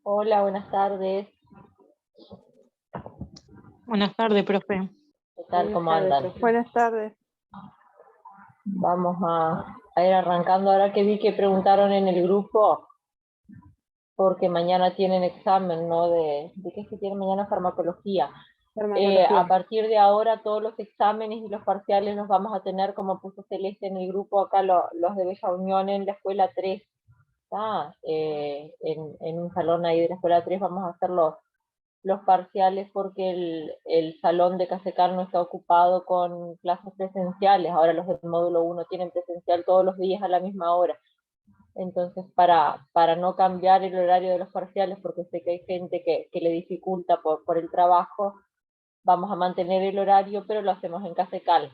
Hola, buenas tardes. Buenas tardes, profe. ¿Qué tal? ¿Cómo andan? Buenas tardes. Vamos a ir arrancando ahora que vi que preguntaron en el grupo, porque mañana tienen examen, ¿no? ¿De qué es que tienen mañana? Farmacología. A partir de ahora todos los exámenes y los parciales los vamos a tener, como puso Celeste en el grupo, acá los de Bella Unión en la escuela 3. En un salón ahí de la escuela 3 vamos a hacer los parciales porque el salón de Casecar no está ocupado con clases presenciales. Ahora los del módulo 1 tienen presencial todos los días a la misma hora. Entonces, para no cambiar el horario de los parciales, porque sé que hay gente que le dificulta por el trabajo, vamos a mantener el horario, pero lo hacemos en Casecal.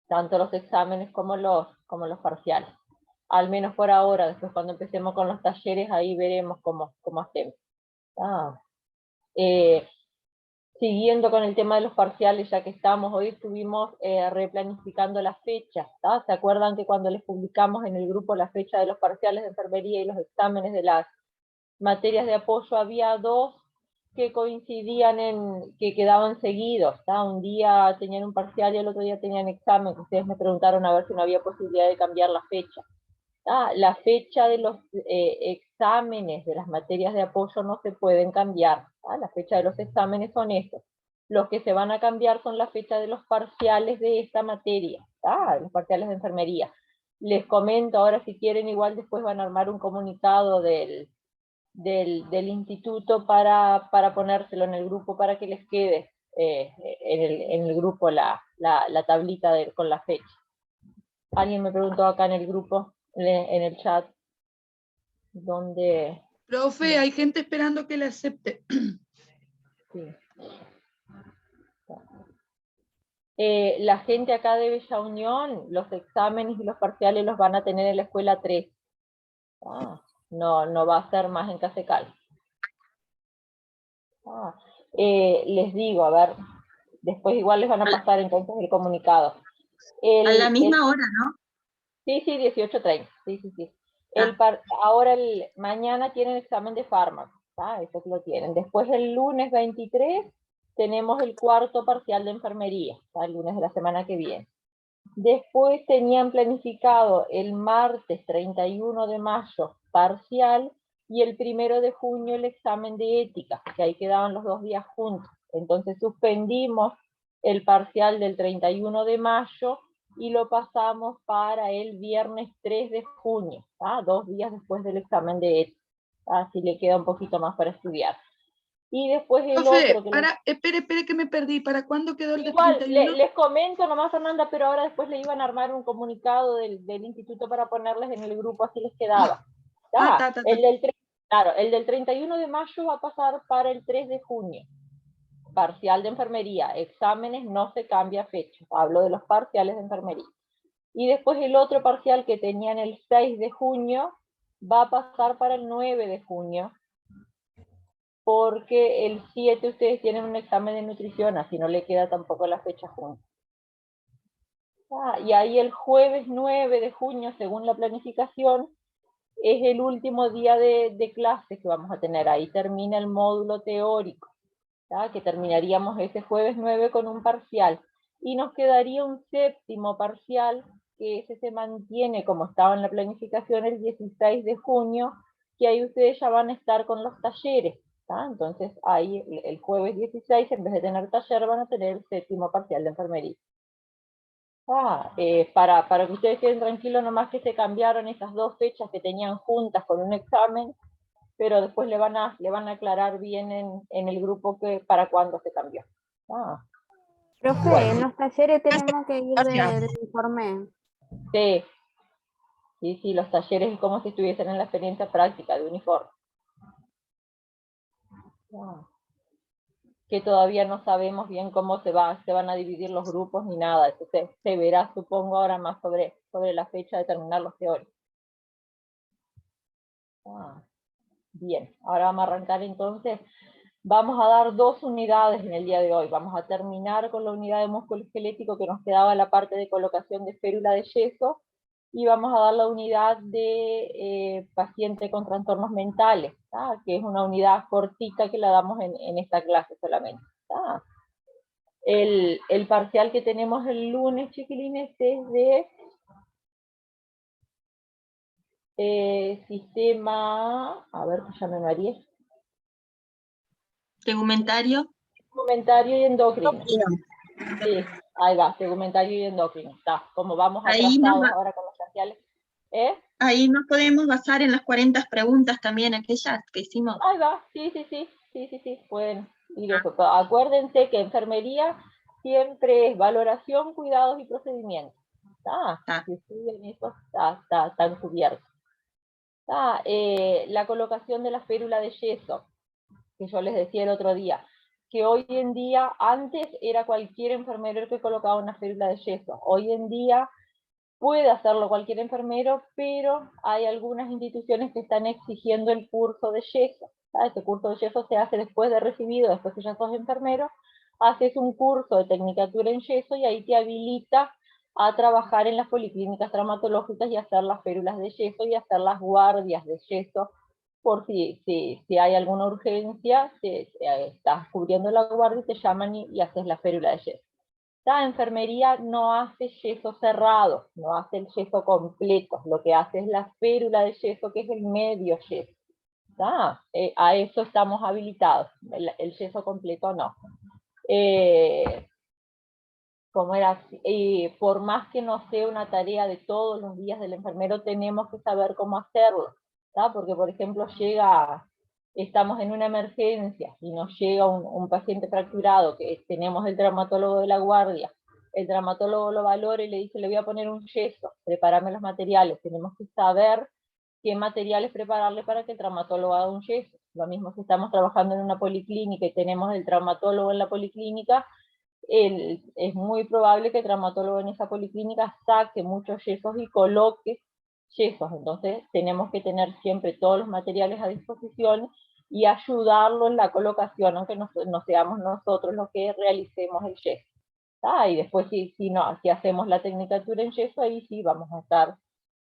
Tanto los exámenes como los parciales. Al menos por ahora. Después cuando empecemos con los talleres, ahí veremos cómo hacemos. Siguiendo con el tema de los parciales, ya que estamos, hoy estuvimos replanificando las fechas. ¿Se acuerdan que cuando les publicamos en el grupo la fecha de los parciales de enfermería y los exámenes de las materias de apoyo, había dos que coincidían que quedaban seguidos? Un día tenían un parcial y el otro día tenían examen. Ustedes me preguntaron a ver si no había posibilidad de cambiar la fecha. La fecha de los exámenes de las materias de apoyo no se pueden cambiar. La fecha de los exámenes son estos. Los que se van a cambiar son la fecha de los parciales de esta materia, los parciales de enfermería. Les comento ahora, si quieren, igual después van a armar un comunicado del instituto para ponérselo en el grupo para que les quede en el grupo la tablita con la fecha. Alguien me preguntó acá en el grupo, en el chat, ¿dónde? Profe, hay gente esperando que le acepte. Sí. La gente acá de Bella Unión, los exámenes y los parciales los van a tener en la escuela 3. No va a ser más en Casecal. Les digo, a ver, después igual les van a pasar entonces el comunicado. A la misma hora, ¿no? Sí, 18:30. Sí. Ahora mañana tienen examen de fármaco, eso que lo tienen. Después el lunes 23 tenemos el cuarto parcial de enfermería, el lunes de la semana que viene. Después tenían planificado el martes 31 de mayo parcial y el 1 de junio el examen de ética, que ahí quedaban los 2 días juntos. Entonces suspendimos el parcial del 31 de mayo y lo pasamos para el viernes 3 de junio, 2 días después del examen de ética. Así le queda un poquito más para estudiar. Y después el Profe, otro... espere que me perdí. ¿Para cuándo quedó el de Igual, 31? les comento nomás, Fernanda, pero ahora después le iban a armar un comunicado del instituto para ponerles en el grupo, así les quedaba. El del 31 de mayo va a pasar para el 3 de junio. Parcial de enfermería. Exámenes no se cambia fecha. Hablo de los parciales de enfermería. Y después el otro parcial que tenían el 6 de junio va a pasar para el 9 de junio. Porque el 7 ustedes tienen un examen de nutrición, así no le queda tampoco la fecha junta. Y ahí el jueves 9 de junio, según la planificación, es el último día de clases que vamos a tener. Ahí termina el módulo teórico, que terminaríamos ese jueves 9 con un parcial. Y nos quedaría un séptimo parcial, que ese se mantiene como estaba en la planificación el 16 de junio, que ahí ustedes ya van a estar con los talleres. Entonces ahí el jueves 16, en vez de tener taller, van a tener el séptimo parcial de enfermería. Para que ustedes queden tranquilos, nomás que se cambiaron esas dos fechas que tenían juntas con un examen, pero después le van a aclarar bien en el grupo para cuándo se cambió. Profe, bueno. En los talleres tenemos que ir del uniforme. Sí, los talleres es como si estuviesen en la experiencia práctica de uniforme. Que todavía no sabemos bien cómo se van a dividir los grupos ni nada. Eso se verá, supongo, ahora más sobre la fecha de terminar los teóricos. Bien, ahora vamos a arrancar entonces. Vamos a dar 2 unidades en el día de hoy. Vamos a terminar con la unidad de músculo esquelético que nos quedaba la parte de colocación de férula de yeso y vamos a dar la unidad de paciente con trastornos mentales, ¿tá? Que es una unidad cortita que la damos en esta clase solamente. ¿Tá? El parcial que tenemos el lunes, chiquilines, es de sistema, a ver, ya me mareé. Tegumentario. Tegumentario y endocrino. Sí, ahí va, tegumentario y endocrino. Está, como vamos Ahí atrasados ahora con los parciales. Ahí nos podemos basar en las 40 preguntas también, aquellas que hicimos. Ahí va, sí, pueden ir eso. Pero acuérdense que enfermería siempre es valoración, cuidados y procedimientos. Si estudian eso, están cubiertos. La colocación de la férula de yeso, que yo les decía el otro día, que hoy en día, antes era cualquier enfermero el que colocaba una férula de yeso. Hoy en día puede hacerlo cualquier enfermero, pero hay algunas instituciones que están exigiendo el curso de yeso. Este curso de yeso se hace después de recibido, después que ya sos enfermero, haces un curso de tecnicatura en yeso y ahí te habilita a trabajar en las policlínicas traumatológicas y hacer las férulas de yeso y hacer las guardias de yeso, por si hay alguna urgencia, estás cubriendo la guardia y te llaman y haces la férula de yeso. La enfermería no hace yeso cerrado, no hace el yeso completo, lo que hace es la férula de yeso, que es el medio yeso. A eso estamos habilitados, el yeso completo no. Por más que no sea una tarea de todos los días del enfermero, tenemos que saber cómo hacerlo, porque por ejemplo estamos en una emergencia y nos llega un paciente fracturado, que tenemos el traumatólogo de la guardia, el traumatólogo lo valora y le dice, le voy a poner un yeso, prepárame los materiales, tenemos que saber qué materiales prepararle para que el traumatólogo haga un yeso. Lo mismo si estamos trabajando en una policlínica y tenemos el traumatólogo en la policlínica, es muy probable que el traumatólogo en esa policlínica saque muchos yesos y coloque yesos. Entonces tenemos que tener siempre todos los materiales a disposición y ayudarlo en la colocación, aunque no seamos nosotros los que realicemos el yeso. Y después si hacemos la tecnicatura en yeso, ahí sí vamos a estar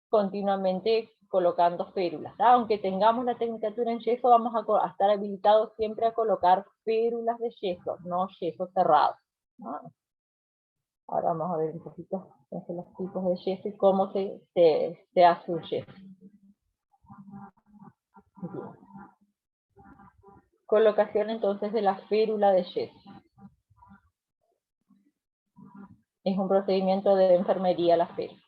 continuamente colocando férulas. Aunque tengamos la tecnicatura en yeso, vamos a estar habilitados siempre a colocar férulas de yeso, no yeso cerrado. Ahora vamos a ver un poquito los tipos de yeso y cómo se hace un yeso. Bien. Colocación entonces de la férula de yeso. Es un procedimiento de enfermería la férula.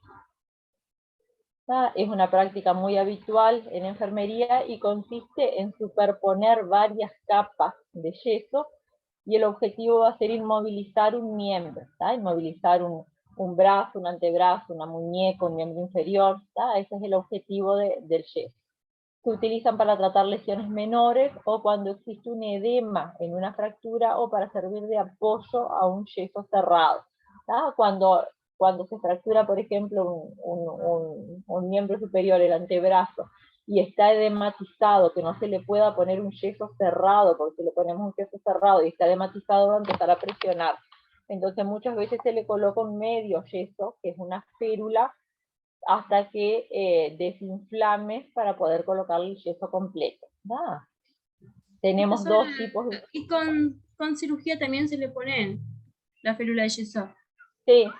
Es una práctica muy habitual en enfermería y consiste en superponer varias capas de yeso y el objetivo va a ser inmovilizar un miembro, inmovilizar un brazo, un antebrazo, una muñeca, un miembro inferior, ese es el objetivo del yeso. Se utilizan para tratar lesiones menores o cuando existe un edema en una fractura o para servir de apoyo a un yeso cerrado. Cuando se fractura, por ejemplo, un miembro superior, el antebrazo, y está edematizado, que no se le pueda poner un yeso cerrado, porque si le ponemos un yeso cerrado y está edematizado va a empezar a presionar. Entonces muchas veces se le coloca un medio yeso, que es una férula, hasta que desinflame para poder colocarle el yeso completo. Tenemos dos tipos de... Y con cirugía también se le pone la férula de yeso. Sí,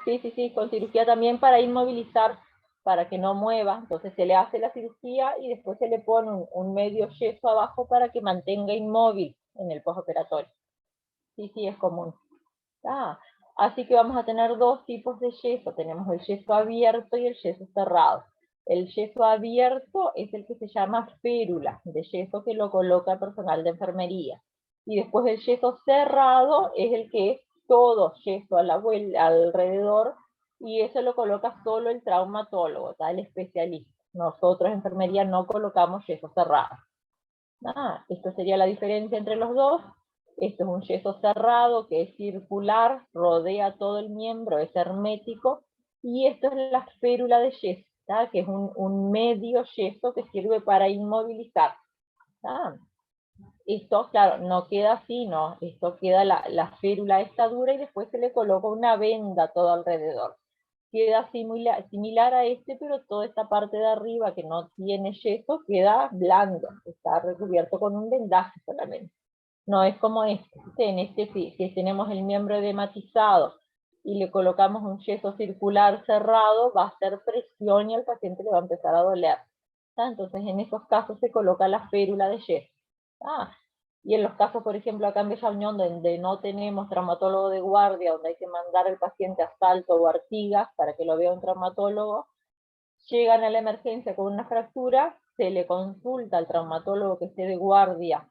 con cirugía también para inmovilizar, para que no mueva. Entonces se le hace la cirugía y después se le pone un medio yeso abajo para que mantenga inmóvil en el postoperatorio. Sí, es común. Así que vamos a tener dos tipos de yeso. Tenemos el yeso abierto y el yeso cerrado. El yeso abierto es el que se llama férula de yeso, que lo coloca el personal de enfermería. Y después el yeso cerrado es el que es todo yeso alrededor, y eso lo coloca solo el traumatólogo, el especialista. Nosotros en enfermería no colocamos yeso cerrado. Esto sería la diferencia entre los dos. Esto es un yeso cerrado que es circular, rodea todo el miembro, es hermético, y esto es la férula de yeso, que es un medio yeso que sirve para inmovilizar. Esto, claro, no queda así, no, esto queda la férula esta dura y después se le coloca una venda todo alrededor. queda similar a este, pero toda esta parte de arriba que no tiene yeso queda blando, está recubierto con un vendaje solamente. No es como este. En este sí, si tenemos el miembro edematizado y le colocamos un yeso circular cerrado, va a hacer presión y al paciente le va a empezar a doler. Entonces en esos casos se coloca la férula de yeso. Y en los casos, por ejemplo, acá en Bella Unión, donde no tenemos traumatólogo de guardia, donde hay que mandar al paciente a Salto o Artigas para que lo vea un traumatólogo, llegan a la emergencia con una fractura, se le consulta al traumatólogo que esté de guardia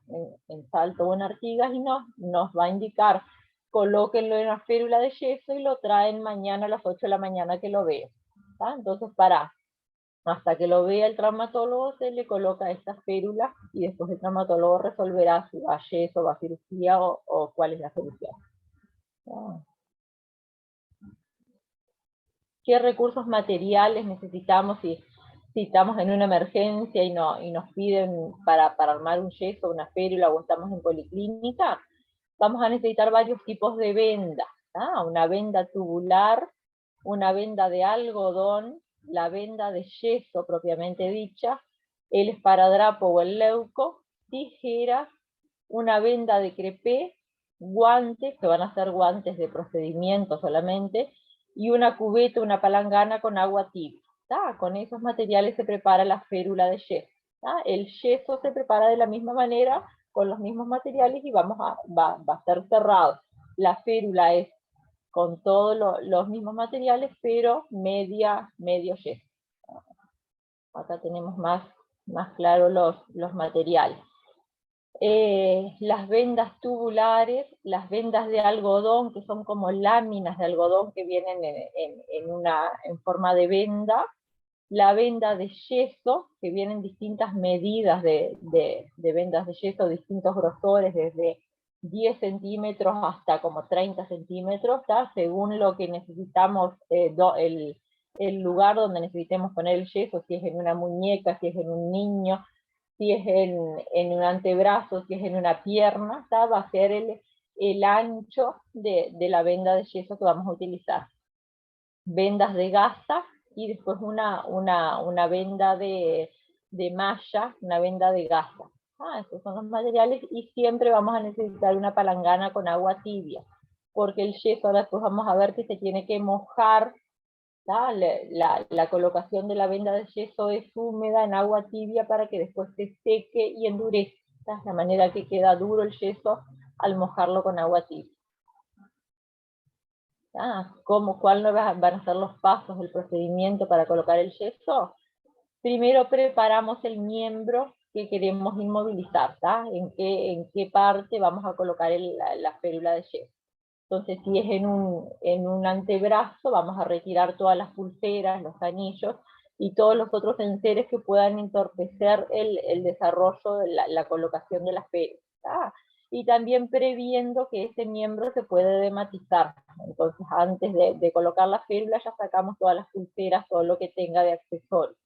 en Salto o en Artigas y nos va a indicar, colóquenlo en la férula de yeso y lo traen mañana a las 8 de la mañana que lo vea. Entonces, hasta que lo vea el traumatólogo se le coloca esta férula y después el traumatólogo resolverá si va a yeso, va a cirugía o cuál es la solución. ¿Qué recursos materiales necesitamos si estamos en una emergencia y nos piden para armar un yeso, una férula o estamos en policlínica? Vamos a necesitar varios tipos de vendas. Una venda tubular, una venda de algodón, la venda de yeso propiamente dicha, el esparadrapo o el leuco, tijeras, una venda de crepé, guantes, que van a ser guantes de procedimiento solamente, y una cubeta, una palangana con agua tibia. Con esos materiales se prepara la férula de yeso. El yeso se prepara de la misma manera, con los mismos materiales y va a ser cerrado. La férula es con todos los mismos materiales, pero medio yeso. Acá tenemos más claro los materiales. Las vendas tubulares, las vendas de algodón, que son como láminas de algodón que vienen en forma de venda, la venda de yeso, que vienen distintas medidas de vendas de yeso, distintos grosores, desde 10 centímetros hasta como 30 centímetros, según lo que necesitamos, el lugar donde necesitemos poner el yeso, si es en una muñeca, si es en un niño, si es en un antebrazo, si es en una pierna, va a ser el ancho de la venda de yeso que vamos a utilizar. Vendas de gasa y después una venda de malla, una venda de gasa. Esos son los materiales y siempre vamos a necesitar una palangana con agua tibia, porque el yeso, ahora después vamos a ver que se tiene que mojar. La colocación de la venda de yeso es húmeda en agua tibia para que después se seque y endurezca, de manera que queda duro el yeso al mojarlo con agua tibia. ¿Cuáles van a ser los pasos del procedimiento para colocar el yeso? Primero preparamos el miembro que queremos inmovilizar, en qué parte vamos a colocar la férula de yeso. Entonces, si es en un antebrazo, vamos a retirar todas las pulseras, los anillos y todos los otros enseres que puedan entorpecer el desarrollo de la colocación de la férula. Y también previendo que ese miembro se puede edematizar. Entonces, antes de colocar la férula, ya sacamos todas las pulseras, todo lo que tenga de accesorios.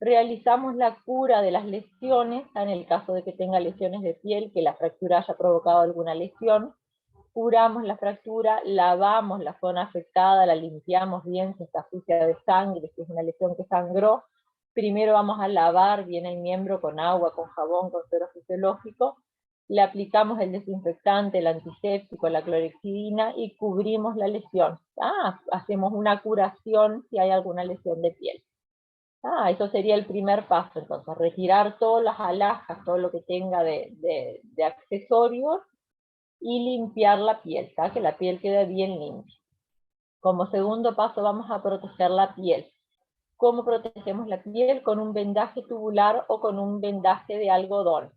Realizamos la cura de las lesiones, en el caso de que tenga lesiones de piel, que la fractura haya provocado alguna lesión. Curamos la fractura, lavamos la zona afectada, la limpiamos bien si está sucia de sangre, si es una lesión que sangró. Primero vamos a lavar bien el miembro con agua, con jabón, con suero fisiológico. Le aplicamos el desinfectante, el antiséptico, la clorexidina y cubrimos la lesión. Hacemos una curación si hay alguna lesión de piel. Eso sería el primer paso, entonces, retirar todas las alhajas, todo lo que tenga de accesorios, y limpiar la piel, que la piel quede bien limpia. Como segundo paso vamos a proteger la piel. ¿Cómo protegemos la piel? Con un vendaje tubular o con un vendaje de algodón.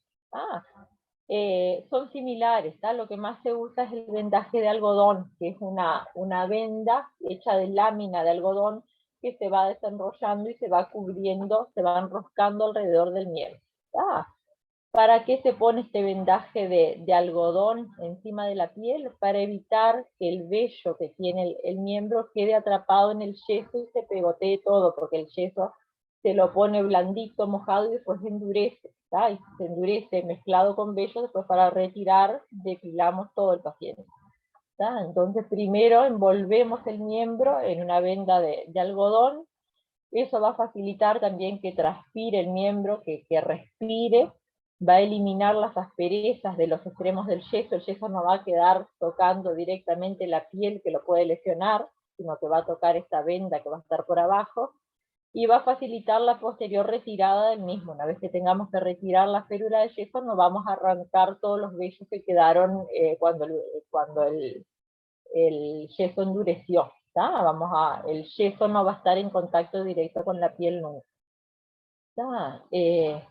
Son similares, lo que más se usa es el vendaje de algodón, que es una venda hecha de lámina de algodón que se va desenrollando y se va cubriendo, se va enroscando alrededor del miembro. ¿Para qué se pone este vendaje de algodón encima de la piel? Para evitar que el vello que tiene el miembro quede atrapado en el yeso y se pegotee todo, porque el yeso se lo pone blandito, mojado y después endurece. Y se endurece mezclado con vello, después para retirar depilamos todo el paciente. ¿tá? Entonces primero envolvemos el miembro en una venda de algodón. Eso va a facilitar también que transpire el miembro, que respire, va a eliminar las asperezas de los extremos del yeso no va a quedar tocando directamente la piel que lo puede lesionar, sino que va a tocar esta venda que va a estar por abajo, y va a facilitar la posterior retirada del mismo. Una vez que tengamos que retirar la férula de yeso, no vamos a arrancar todos los vellos que quedaron cuando el yeso endureció. El yeso no va a estar en contacto directo con la piel nunca.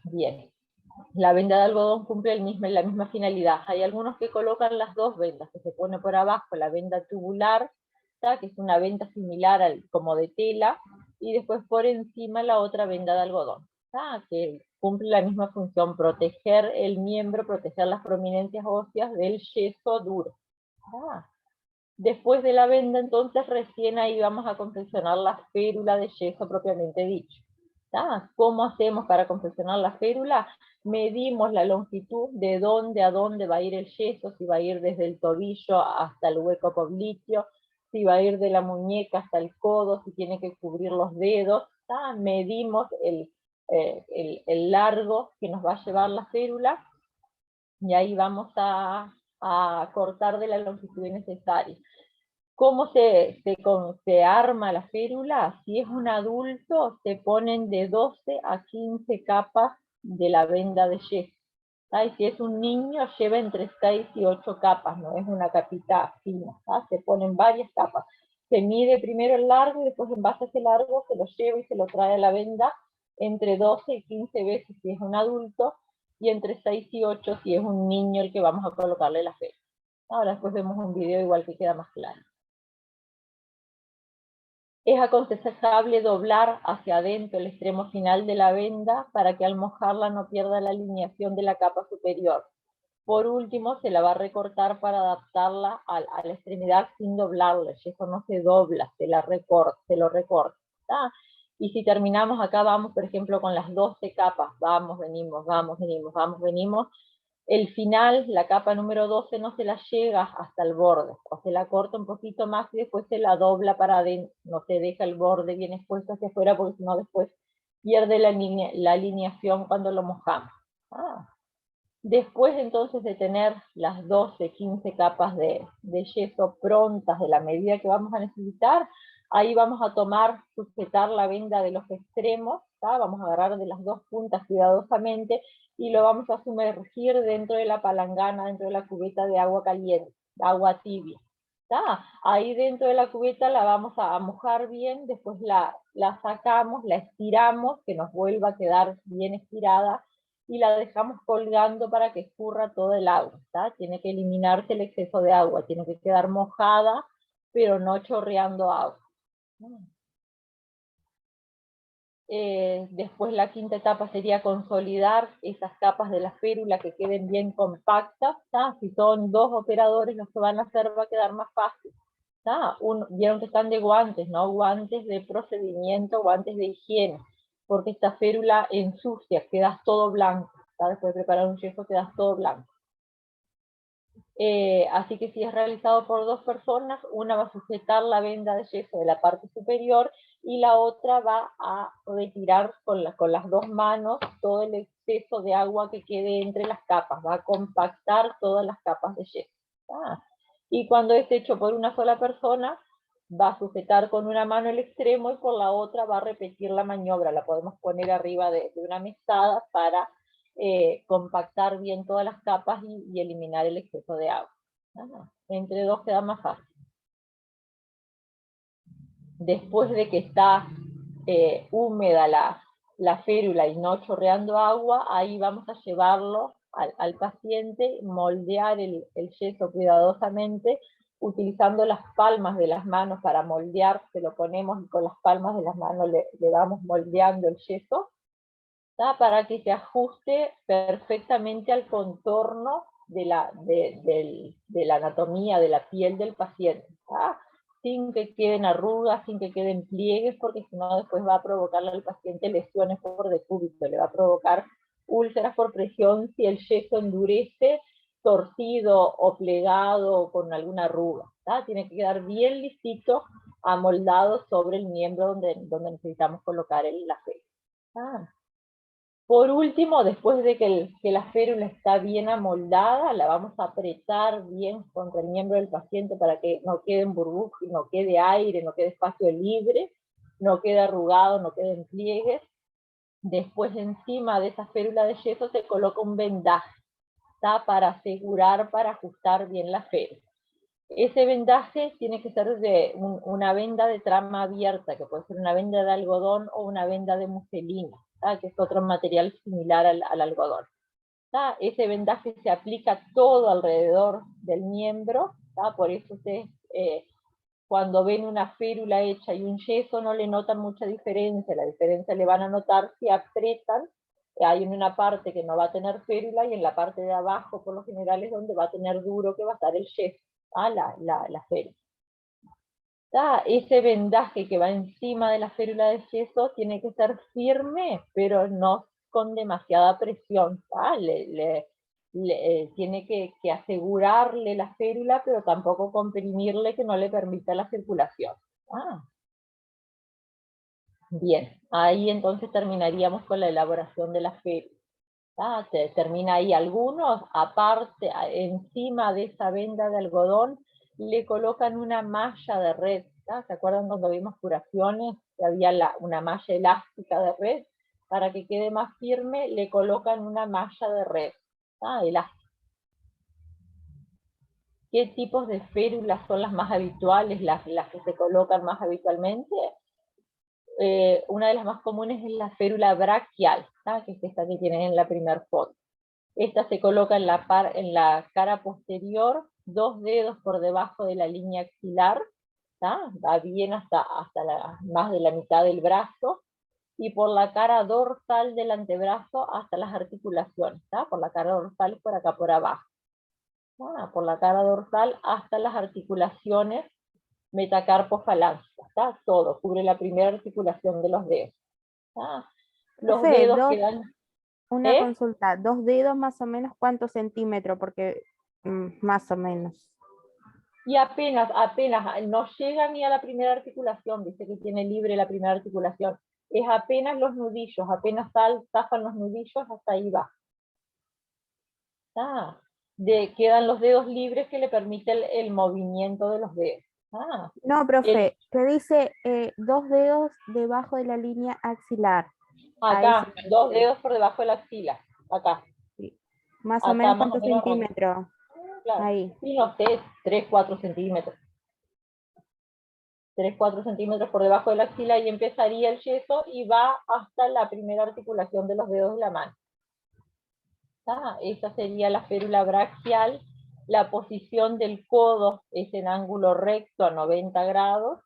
Bien. La venda de algodón cumple la misma finalidad. Hay algunos que colocan las dos vendas, que se pone por abajo la venda tubular, que es una venda similar como de tela, y después por encima la otra venda de algodón, que cumple la misma función, proteger el miembro, proteger las prominencias óseas del yeso duro. Después de la venda, entonces, recién ahí vamos a confeccionar la férula de yeso propiamente dicho. ¿Cómo hacemos para confeccionar la férula? Medimos la longitud de dónde a dónde va a ir el yeso, si va a ir desde el tobillo hasta el hueco popliteo, si va a ir de la muñeca hasta el codo, si tiene que cubrir los dedos. Medimos el largo que nos va a llevar la férula, y ahí vamos a cortar de la longitud necesaria. ¿Cómo se arma la férula? Si es un adulto, se ponen de 12 a 15 capas de la venda de yeso. Y si es un niño, lleva entre 6 y 8 capas, no es una capita fina. Se ponen varias capas. Se mide primero el largo y después en base a ese largo se lo lleva y se lo trae a la venda entre 12 y 15 veces si es un adulto, y entre 6 y 8 si es un niño el que vamos a colocarle la férula. Ahora después vemos un video igual que queda más claro. Es aconsejable doblar hacia adentro el extremo final de la venda para que al mojarla no pierda la alineación de la capa superior. Por último, se la va a recortar para adaptarla a la extremidad sin doblarla. Eso no se dobla, se lo recorta. Y si terminamos acá, vamos por ejemplo con las 12 capas, vamos, venimos, vamos, venimos, vamos, venimos. El final, la capa número 12, no se la llega hasta el borde, o se la corta un poquito más y después se la dobla para adentro, no se deja el borde bien expuesto hacia afuera porque si no después pierde la alineación cuando lo mojamos. Después entonces de tener las 12, 15 capas de yeso prontas de la medida que vamos a necesitar, ahí vamos a sujetar la venda de los extremos, vamos a agarrar de las dos puntas cuidadosamente y lo vamos a sumergir dentro de la palangana, dentro de la cubeta de agua caliente, agua tibia. Ahí dentro de la cubeta la vamos a mojar bien, después la sacamos, la estiramos, que nos vuelva a quedar bien estirada, y la dejamos colgando para que escurra todo el agua. Tiene que eliminarse el exceso de agua, tiene que quedar mojada, pero no chorreando agua. Después la quinta etapa sería consolidar esas capas de la férula que queden bien compactas. Si son dos operadores los que van a hacer, va a quedar más fácil. Vieron que están de guantes, ¿no? Guantes de procedimiento, guantes de higiene, porque esta férula ensucia, quedas todo blanco. Después de preparar un yeso quedas todo blanco. Así que si es realizado por dos personas, una va a sujetar la venda de yeso de la parte superior y la otra va a retirar con las dos manos todo el exceso de agua que quede entre las capas, va a compactar todas las capas de yeso. Y cuando es hecho por una sola persona, va a sujetar con una mano el extremo y por la otra va a repetir la maniobra. La podemos poner arriba de una mesada para compactar bien todas las capas y eliminar el exceso de agua. Entre dos queda más fácil. Después de que está húmeda la férula y no chorreando agua, ahí vamos a llevarlo al paciente, moldear el yeso cuidadosamente, utilizando las palmas de las manos para moldear, se lo ponemos y con las palmas de las manos le vamos moldeando el yeso, para que se ajuste perfectamente al contorno de la anatomía de la piel del paciente, sin que queden arrugas, sin que queden pliegues, porque si no después va a provocarle al paciente lesiones por decúbito, le va a provocar úlceras por presión si el yeso endurece torcido o plegado o con alguna arruga. ¿Tá? Tiene que quedar bien listito, amoldado sobre el miembro donde necesitamos colocar la férula. ¿Tá? Por último, después de que la férula está bien amoldada, la vamos a apretar bien contra el miembro del paciente para que no quede en burbujas, no quede aire, no quede espacio libre, no quede arrugado, no quede en pliegues. Después encima de esa férula de yeso se coloca un vendaje, ¿tá? Para asegurar, para ajustar bien la férula. Ese vendaje tiene que ser de una venda de trama abierta, que puede ser una venda de algodón o una venda de muselina, ¿tá? Que es otro material similar al algodón. ¿Tá? Ese vendaje se aplica todo alrededor del miembro, ¿tá? Por eso cuando ven una férula hecha y un yeso no le notan mucha diferencia, la diferencia le van a notar si apretan. Hay una parte que no va a tener férula y en la parte de abajo por lo general es donde va a tener duro, que va a estar el yeso, la férula. Ese vendaje que va encima de la férula de yeso tiene que ser firme, pero no con demasiada presión. Tiene que asegurarle la férula, pero tampoco comprimirle que no le permita la circulación. Bien, ahí entonces terminaríamos con la elaboración de la férula. Termina ahí algunos, aparte, encima de esa venda de algodón, le colocan una malla de red. ¿Se acuerdan cuando vimos curaciones? Que había una malla elástica de red. Para que quede más firme, le colocan una malla de red elástica. ¿Qué tipos de férulas son las más habituales, las que se colocan más habitualmente? Una de las más comunes es la férula braquial, que es esta que tienen en la primera foto. Esta se coloca en la cara posterior, 2 dedos por debajo de la línea axilar, va bien hasta más de la mitad del brazo, y por la cara dorsal del antebrazo hasta las articulaciones, por la cara dorsal por acá por abajo. Por la cara dorsal hasta las articulaciones metacarpofalángicas, todo, cubre la primera articulación de los dedos. Los dedos quedan... Una consulta, 2 dedos más o menos, ¿cuántos centímetros? Porque más o menos. Y apenas no llega ni a la primera articulación, dice que tiene libre la primera articulación. Es apenas los nudillos, apenas zafan los nudillos, hasta ahí va. Quedan los dedos libres que le permite el movimiento de los dedos. No, profe, que dice 2 dedos debajo de la línea axilar. Acá, 2 dedos por debajo de la axila, acá. Sí. Más o menos, ¿cuántos centímetros? Claro. Ahí. Sí, no sé, 3-4 centímetros. 3-4 centímetros por debajo de la axila y empezaría el yeso y va hasta la primera articulación de los dedos de la mano. Esa sería la férula braquial. La posición del codo es en ángulo recto a 90 grados.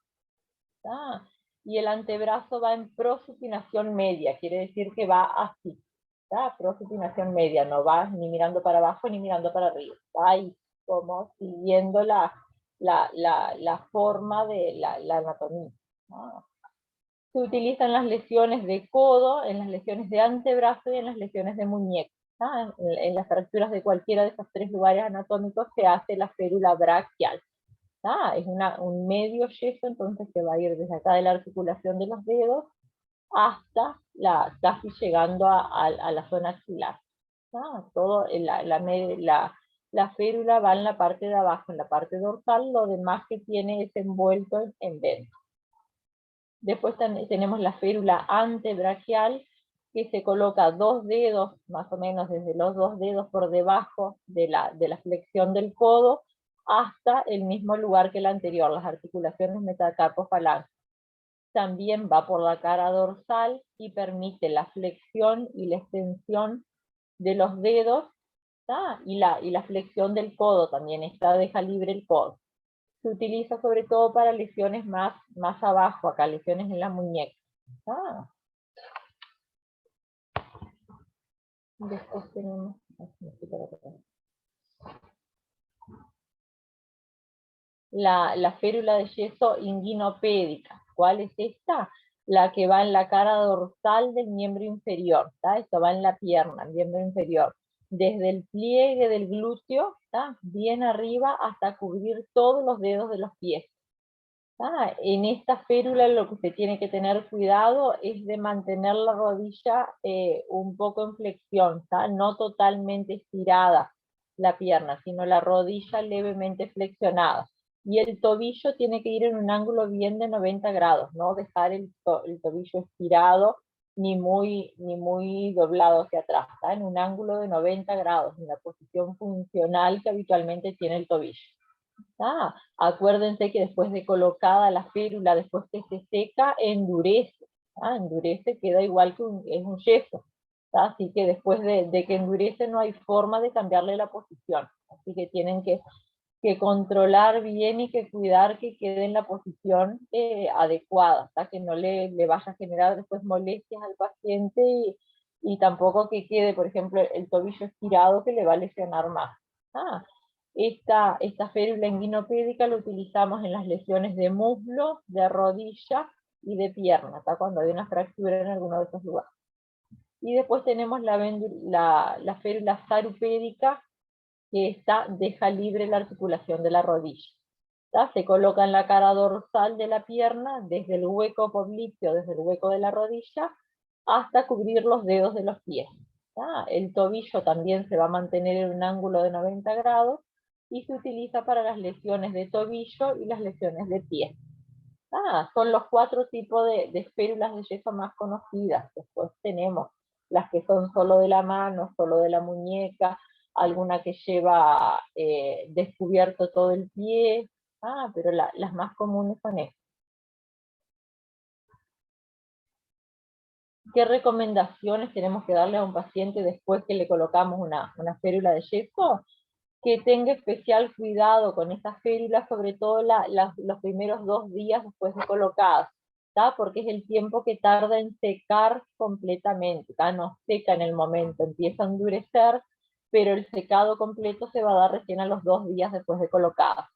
Y el antebrazo va en prosupinación media, quiere decir que va así. Prosupinación media, no va ni mirando para abajo ni mirando para arriba. Va ahí, como siguiendo la forma de la anatomía. Se utilizan las lesiones de codo, en las lesiones de antebrazo y en las lesiones de muñeca. En las fracturas de cualquiera de esos 3 lugares anatómicos se hace la férula braquial. Es un medio yeso, entonces se va a ir desde acá de la articulación de los dedos hasta casi llegando a la zona axilar. Todo la férula va en la parte de abajo, en la parte dorsal, lo demás que tiene es envuelto en venda. Después tenemos la férula antebraquial, que se coloca 2 dedos, más o menos desde los 2 dedos por debajo de la flexión del codo, hasta el mismo lugar que el anterior, las articulaciones metacarpofalángicas. También va por la cara dorsal y permite la flexión y la extensión de los dedos, y la flexión del codo también, deja libre el codo. Se utiliza sobre todo para lesiones más abajo, acá lesiones en la muñeca. Después tenemos... La férula de yeso inguinopédica. ¿Cuál es esta? La que va en la cara dorsal del miembro inferior. Esto va en la pierna, el miembro inferior. desde el pliegue del glúteo, ¿tá? Bien arriba hasta cubrir todos los dedos de los pies. En esta férula lo que se tiene que tener cuidado es de mantener la rodilla un poco en flexión, ¿tá? No totalmente estirada la pierna, sino la rodilla levemente flexionada. Y el tobillo tiene que ir en un ángulo bien de 90 grados, no dejar el tobillo estirado ni muy doblado hacia atrás, ¿tá? En un ángulo de 90 grados, en la posición funcional que habitualmente tiene el tobillo. Acuérdense que después de colocada la férula, después que se seca, endurece. Endurece, queda igual que es un yeso. Así que después de que endurece no hay forma de cambiarle la posición. Así que tienen que controlar bien y que cuidar que quede en la posición adecuada, que no le vaya a generar después molestias al paciente y tampoco que quede, por ejemplo, el tobillo estirado que le va a lesionar más. Esta férula inguinopédica la utilizamos en las lesiones de muslo, de rodilla y de pierna, cuando hay una fractura en alguno de esos lugares. Y después tenemos la férula sarupédica, que deja libre la articulación de la rodilla. Se coloca en la cara dorsal de la pierna, desde el hueco popliteo, desde el hueco de la rodilla, hasta cubrir los dedos de los pies. El tobillo también se va a mantener en un ángulo de 90 grados, y se utiliza para las lesiones de tobillo y las lesiones de pie. Son los 4 tipos de férulas de yeso más conocidas. Después tenemos las que son solo de la mano, solo de la muñeca, alguna que lleva descubierto todo el pie, pero las más comunes son estas. ¿Qué recomendaciones tenemos que darle a un paciente después que le colocamos una férula de yeso? Que tenga especial cuidado con estas férulas, sobre todo los primeros 2 días después de colocadas, porque es el tiempo que tarda en secar completamente, no seca en el momento, empieza a endurecer, pero el secado completo se va a dar recién a los 2 días después de colocadas.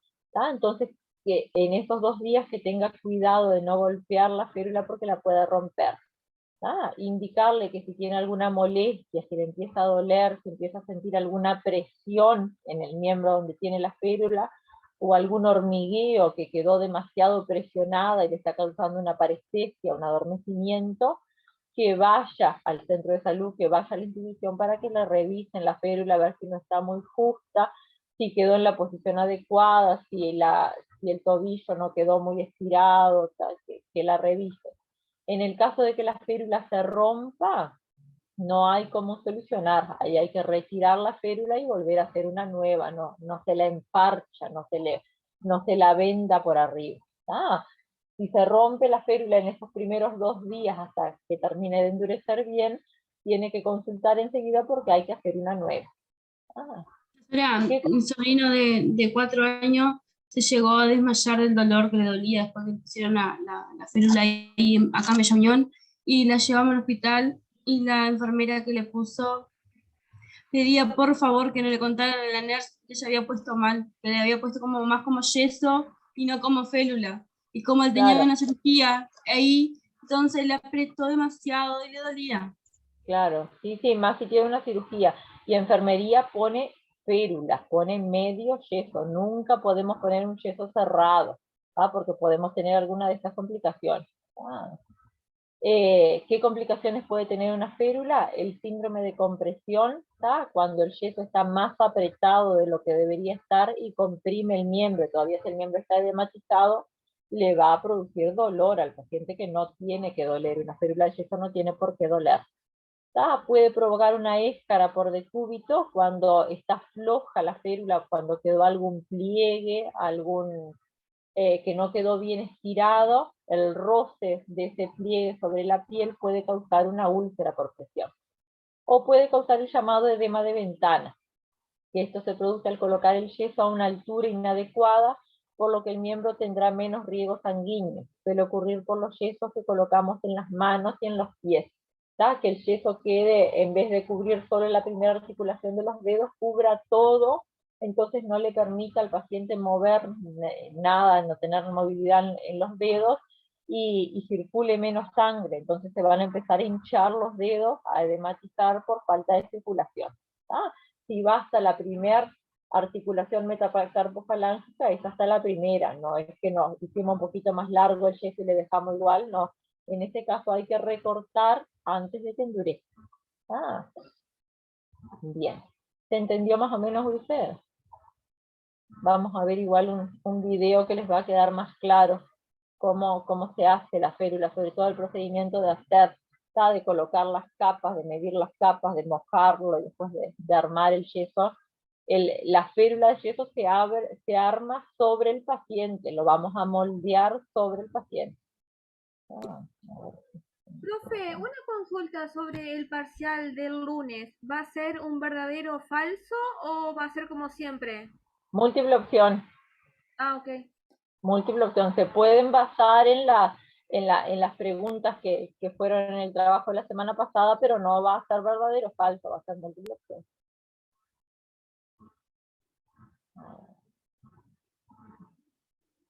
Entonces, que en esos 2 días que tenga cuidado de no golpear la férula porque la puede romper. Indicarle que si tiene alguna molestia, si le empieza a doler, si empieza a sentir alguna presión en el miembro donde tiene la férula, o algún hormigueo que quedó demasiado presionada y le está causando una parestesia, un adormecimiento, que vaya al centro de salud, que vaya a la institución para que le revisen la férula, a ver si no está muy justa, si quedó en la posición adecuada, si el tobillo no quedó muy estirado, que la revisen. En el caso de que la férula se rompa, no hay cómo solucionar. Ahí hay que retirar la férula y volver a hacer una nueva. No se la emparcha, no se la venda por arriba. Si se rompe la férula en esos primeros 2 días hasta que termine de endurecer bien, tiene que consultar enseguida porque hay que hacer una nueva. Mi sobrino de 4 años se llegó a desmayar del dolor que le dolía después que le pusieron la férula ahí, acá en Bella Unión, y la llevamos al hospital, y la enfermera que le puso pedía por favor que no le contaran a la nurse que ella había puesto mal, que le había puesto más como yeso y no como férula. Y como él tenía una cirugía ahí, entonces le apretó demasiado y le dolía. Claro, sí, más si tiene una cirugía. Y enfermería pone férulas, pone medio yeso. Nunca podemos poner un yeso cerrado, porque podemos tener alguna de estas complicaciones. ¿Qué complicaciones puede tener una férula? El síndrome de compresión, cuando el yeso está más apretado de lo que debería estar y comprime el miembro, todavía si el miembro está edematizado, le va a producir dolor al paciente, que no tiene que doler. Una férula de yeso no tiene por qué doler. Puede provocar una éscara por decúbito cuando está floja la férula, cuando quedó algún pliegue, que no quedó bien estirado. El roce de ese pliegue sobre la piel puede causar una úlcera por presión. O puede causar el llamado edema de ventana, que esto se produce al colocar el yeso a una altura inadecuada, por lo que el miembro tendrá menos riego sanguíneo. Suele ocurrir por los yesos que colocamos en las manos y en los pies. Que el yeso quede, en vez de cubrir solo la primera articulación de los dedos, cubra todo, entonces no le permita al paciente mover nada, no tener movilidad en los dedos, y circule menos sangre. Entonces se van a empezar a hinchar los dedos, a edematizar por falta de circulación. si va hasta la primera articulación metacarpofalángica, es hasta la primera, no es que nos hicimos un poquito más largo el yeso y le dejamos igual, no. En este caso hay que recortar antes de que endurezca. Ah, bien. ¿Se entendió más o menos usted? Vamos a ver igual un video que les va a quedar más claro cómo se hace la férula, sobre todo el procedimiento de hacer, de colocar las capas, de medir las capas, de mojarlo y después de armar el yeso. La férula de yeso se arma sobre el paciente, lo vamos a moldear sobre el paciente. Profe, una consulta sobre el parcial del lunes. ¿Va a ser un verdadero o falso o va a ser como siempre? Múltiple opción. Ah, ok. Múltiple opción. Se pueden basar en las preguntas que fueron en el trabajo de la semana pasada, pero no va a ser verdadero o falso, va a ser múltiple opción.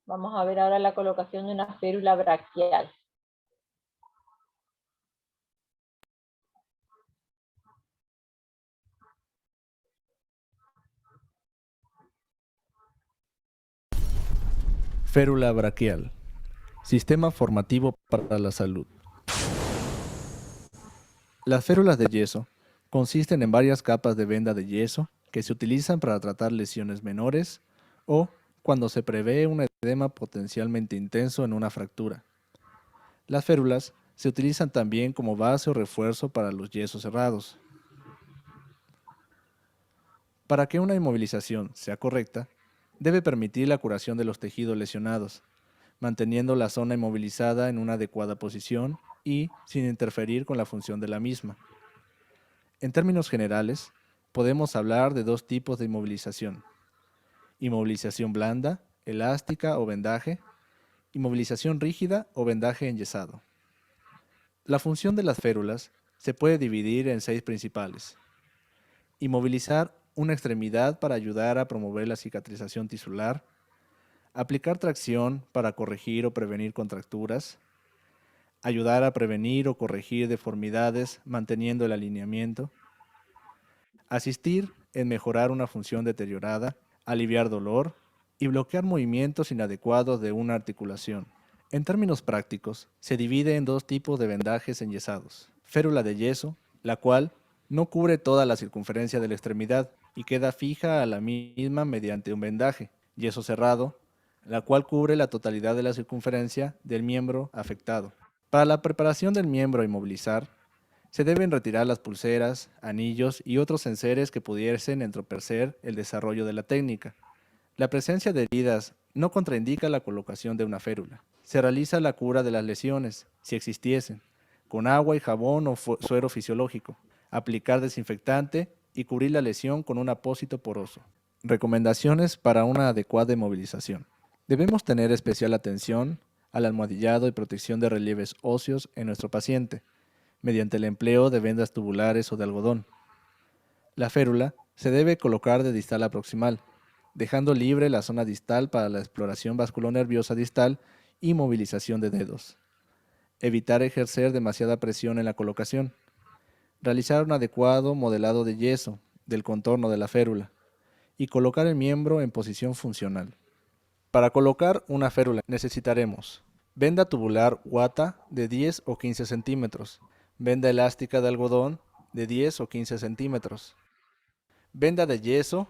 Vamos a ver ahora la colocación de una férula braquial. Férula braquial. Sistema formativo para la salud. Las férulas de yeso consisten en varias capas de venda de yeso que se utilizan para tratar lesiones menores o cuando se prevé un edema potencialmente intenso en una fractura. Las férulas se utilizan también como base o refuerzo para los yesos cerrados. Para que una inmovilización sea correcta, debe permitir la curación de los tejidos lesionados, manteniendo la zona inmovilizada en una adecuada posición y sin interferir con la función de la misma. En términos generales, podemos hablar de dos tipos de inmovilización: inmovilización blanda, elástica o vendaje, inmovilización rígida o vendaje enyesado. La función de las férulas se puede dividir en 6 principales. Inmovilizar una extremidad para ayudar a promover la cicatrización tisular, aplicar tracción para corregir o prevenir contracturas, ayudar a prevenir o corregir deformidades manteniendo el alineamiento, asistir en mejorar una función deteriorada, aliviar dolor y bloquear movimientos inadecuados de una articulación. En términos prácticos, se divide en 2 tipos de vendajes enyesados: férula de yeso, la cual no cubre toda la circunferencia de la extremidad y queda fija a la misma mediante un vendaje; yeso cerrado, la cual cubre la totalidad de la circunferencia del miembro afectado. Para la preparación del miembro a inmovilizar, se deben retirar las pulseras, anillos y otros enseres que pudiesen entorpecer el desarrollo de la técnica. La presencia de heridas no contraindica la colocación de una férula. Se realiza la cura de las lesiones, si existiesen, con agua y jabón o suero fisiológico, aplicar desinfectante y cubrir la lesión con un apósito poroso. Recomendaciones para una adecuada inmovilización. Debemos tener especial atención al almohadillado y protección de relieves óseos en nuestro paciente, mediante el empleo de vendas tubulares o de algodón. La férula se debe colocar de distal a proximal, dejando libre la zona distal para la exploración vasculonerviosa distal y movilización de dedos. Evitar ejercer demasiada presión en la colocación. Realizar un adecuado modelado de yeso del contorno de la férula y colocar el miembro en posición funcional. Para colocar una férula necesitaremos venda tubular Wata de 10 o 15 centímetros, venda elástica de algodón de 10 o 15 centímetros, venda de yeso,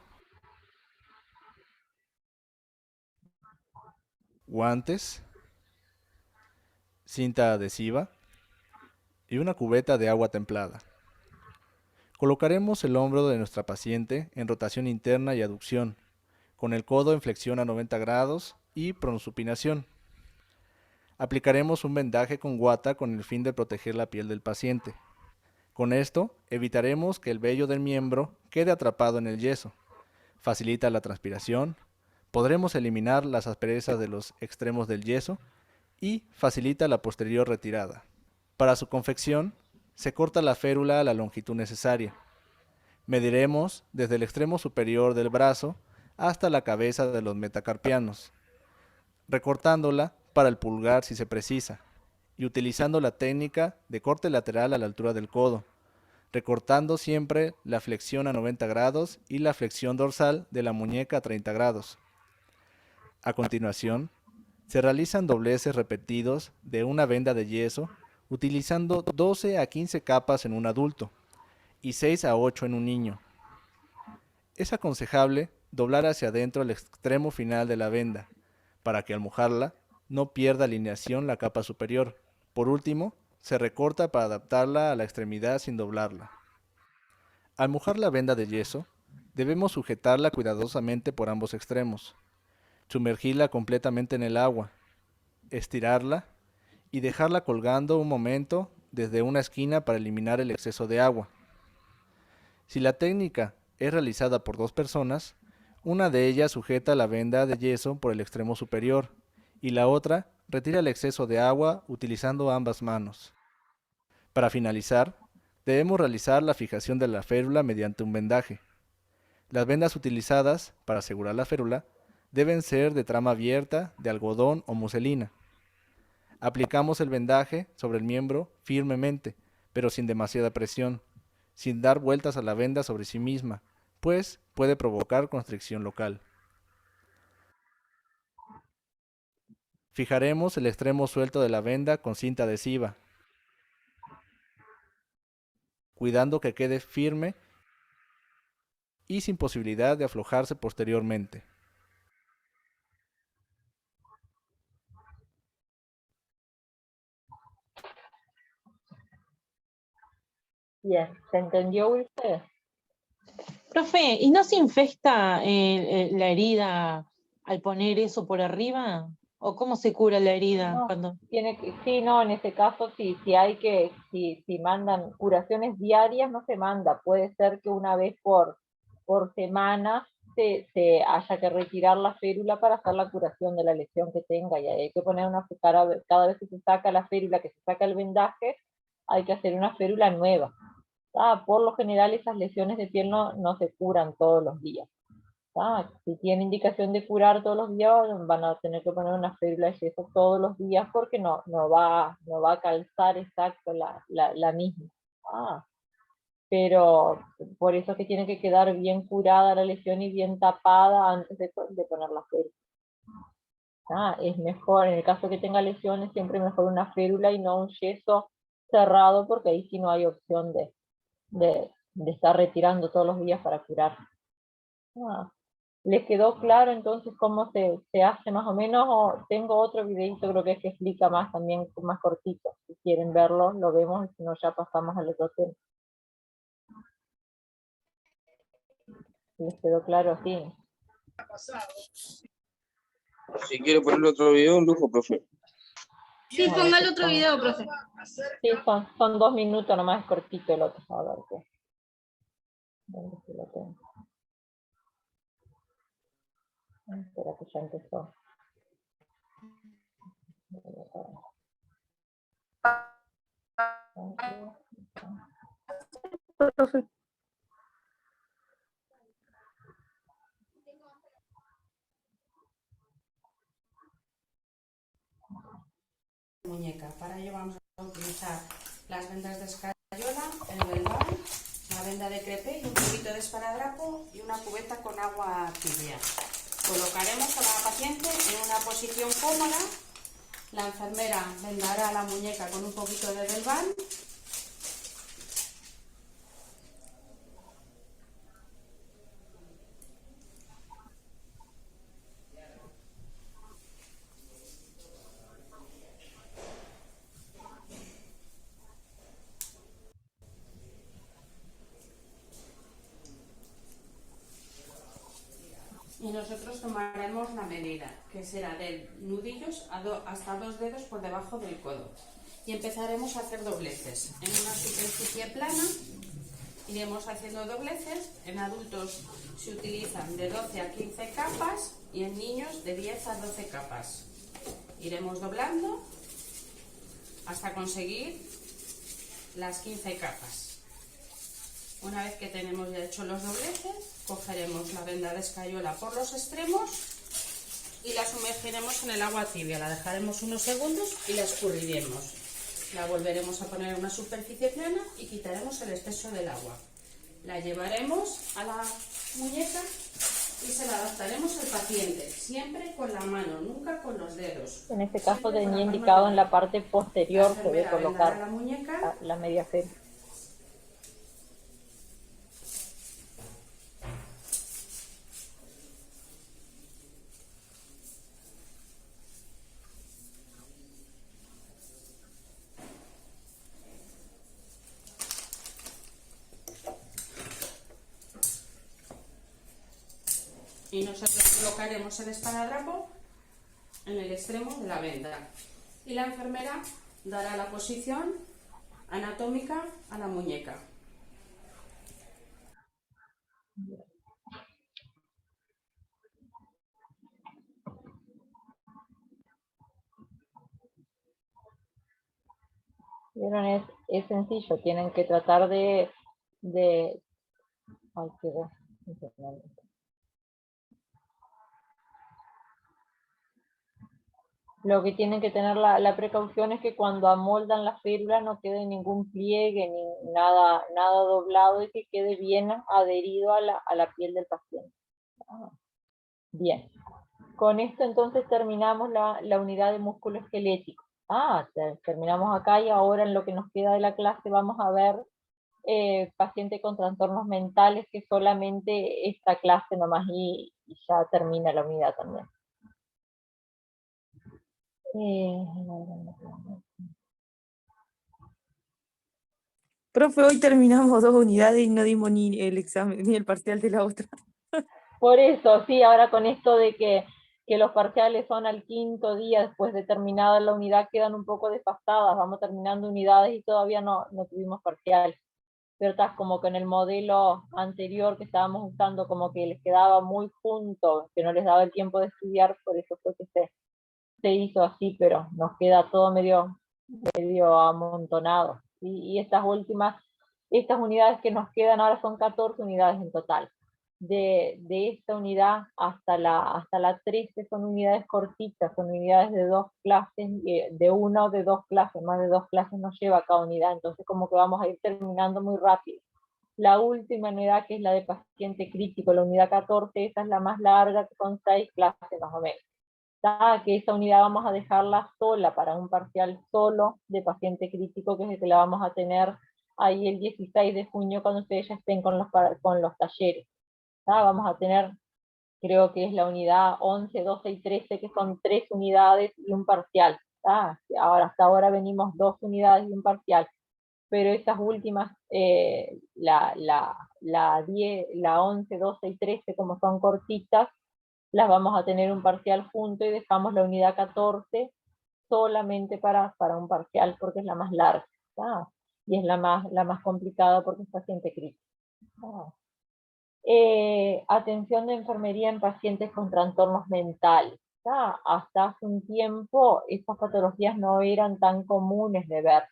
guantes, cinta adhesiva y una cubeta de agua templada. Colocaremos el hombro de nuestra paciente en rotación interna y aducción, con el codo en flexión a 90 grados y prosupinación. Aplicaremos un vendaje con Wata con el fin de proteger la piel del paciente. Con esto evitaremos que el vello del miembro quede atrapado en el yeso. Facilita la transpiración, podremos eliminar las asperezas de los extremos del yeso y facilita la posterior retirada. Para su confección, se corta la férula a la longitud necesaria. Mediremos desde el extremo superior del brazo hasta la cabeza de los metacarpianos, recortándola para el pulgar si se precisa, y utilizando la técnica de corte lateral a la altura del codo, recortando siempre la flexión a 90 grados y la flexión dorsal de la muñeca a 30 grados. A continuación, se realizan dobleces repetidos de una venda de yeso utilizando 12 a 15 capas en un adulto y 6 a 8 en un niño. Es aconsejable doblar hacia adentro el extremo final de la venda, para que al mojarla no pierda alineación la capa superior. Por último, se recorta para adaptarla a la extremidad sin doblarla. Al mojar la venda de yeso, debemos sujetarla cuidadosamente por ambos extremos, sumergirla completamente en el agua, estirarla y dejarla colgando un momento desde una esquina para eliminar el exceso de agua. Si la técnica es realizada por 2 personas, una de ellas sujeta la venda de yeso por el extremo superior y la otra retira el exceso de agua utilizando ambas manos. Para finalizar, debemos realizar la fijación de la férula mediante un vendaje. Las vendas utilizadas para asegurar la férula deben ser de trama abierta, de algodón o muselina. Aplicamos el vendaje sobre el miembro firmemente, pero sin demasiada presión, sin dar vueltas a la venda sobre sí misma, pues puede provocar constricción local. Fijaremos el extremo suelto de la venda con cinta adhesiva, cuidando que quede firme y sin posibilidad de aflojarse posteriormente. Bien, ¿se entendió, Wilfred? Profe, ¿y no se infecta la herida al poner eso por arriba? ¿O cómo se cura la herida? No, cuando... sí, no, en ese caso sí, si mandan curaciones diarias no se manda, puede ser que una vez por semana se haya que retirar la férula para hacer la curación de la lesión que tenga, y hay que poner cada vez que se saca la férula, que se saca el vendaje, hay que hacer una férula nueva. Por lo general esas lesiones de piel no se curan todos los días. Si tiene indicación de curar todos los días, van a tener que poner una férula de yeso todos los días porque no va a calzar exacto la misma. Pero por eso es que tiene que quedar bien curada la lesión y bien tapada antes de poner la férula. Es mejor, en el caso que tenga lesiones, siempre mejor una férula y no un yeso cerrado, porque ahí sí no hay opción de estar retirando todos los días para curar. ¿Les quedó claro entonces cómo se hace más o menos? O tengo otro videito, creo que explica más también, más cortito. Si quieren verlo, lo vemos, y si no ya pasamos al otro tema. ¿Les quedó claro? Sí. Si quiere poner otro video, un lujo, profe. Sí, ponga el otro video, profe. Sí, son 2 minutos nomás, es cortito el otro. A ver qué. ¿Dónde se lo tengo? Espera que ya empezó. Muñeca. Para ello vamos a utilizar las vendas de escayola, el velbán, la venda de crepé y un poquito de esparadrapo y una cubeta con agua tibia. Colocaremos a la paciente en una posición cómoda. La enfermera vendará la muñeca con un poquito de velbán. Y nosotros tomaremos la medida, que será de nudillos hasta 2 dedos por debajo del codo. Y empezaremos a hacer dobleces. En una superficie plana iremos haciendo dobleces. En adultos se utilizan de 12 a 15 capas y en niños de 10 a 12 capas. Iremos doblando hasta conseguir las 15 capas. Una vez que tenemos ya hecho los dobleces, cogeremos la venda de escayola por los extremos y la sumergiremos en el agua tibia. La dejaremos unos segundos y la escurriremos. La volveremos a poner en una superficie plana y quitaremos el exceso del agua. La llevaremos a la muñeca y se la adaptaremos al paciente, siempre con la mano, nunca con los dedos. En este caso tenía indicado en la parte posterior se debe colocar la muñeca. la media férula. Y nosotros colocaremos el esparadrapo en el extremo de la venda. Y la enfermera dará la posición anatómica a la muñeca. ¿Vieron? Es sencillo, tienen que tratar de... Ay, quedó. Lo que tienen que tener la precaución es que cuando amoldan la férula no quede ningún pliegue ni nada doblado y que quede bien adherido a la piel del paciente. Bien, con esto entonces terminamos la unidad de músculo esquelético. Terminamos acá y ahora en lo que nos queda de la clase vamos a ver paciente con trastornos mentales, que solamente esta clase nomás y ya termina la unidad también. Profe, hoy terminamos 2 unidades y no dimos ni el examen, ni el parcial de la otra. Por eso, sí, ahora con esto de que los parciales son al 5.º día después de terminada la unidad, quedan un poco desfasadas, vamos terminando unidades y todavía no tuvimos parciales. Pero está como que en el modelo anterior que estábamos usando como que les quedaba muy junto, que no les daba el tiempo de estudiar, por eso fue que se hizo así, pero nos queda todo medio amontonado. Y estas unidades que nos quedan ahora son 14 unidades en total. De esta unidad hasta la 13 son unidades cortitas, son unidades de 2 clases, de 1 o de 2 clases, más de 2 clases nos lleva cada unidad, entonces como que vamos a ir terminando muy rápido. La última unidad, que es la de paciente crítico, la unidad 14, esa es la más larga, que son 6 clases más o menos. Que esa unidad vamos a dejarla sola para un parcial solo de paciente crítico, que es el que la vamos a tener ahí el 16 de junio cuando ustedes ya estén con los talleres. Vamos a tener, creo que es la unidad 11, 12 y 13, que son 3 unidades y un parcial. Hasta ahora venimos 2 unidades y un parcial, pero estas últimas, la 11, 12 y 13, como son cortitas, las vamos a tener un parcial junto y dejamos la unidad 14 solamente para un parcial, porque es la más larga, y es la más complicada porque es paciente crítico. Atención de enfermería en pacientes con trastornos mentales. Hasta hace un tiempo estas patologías no eran tan comunes de ver.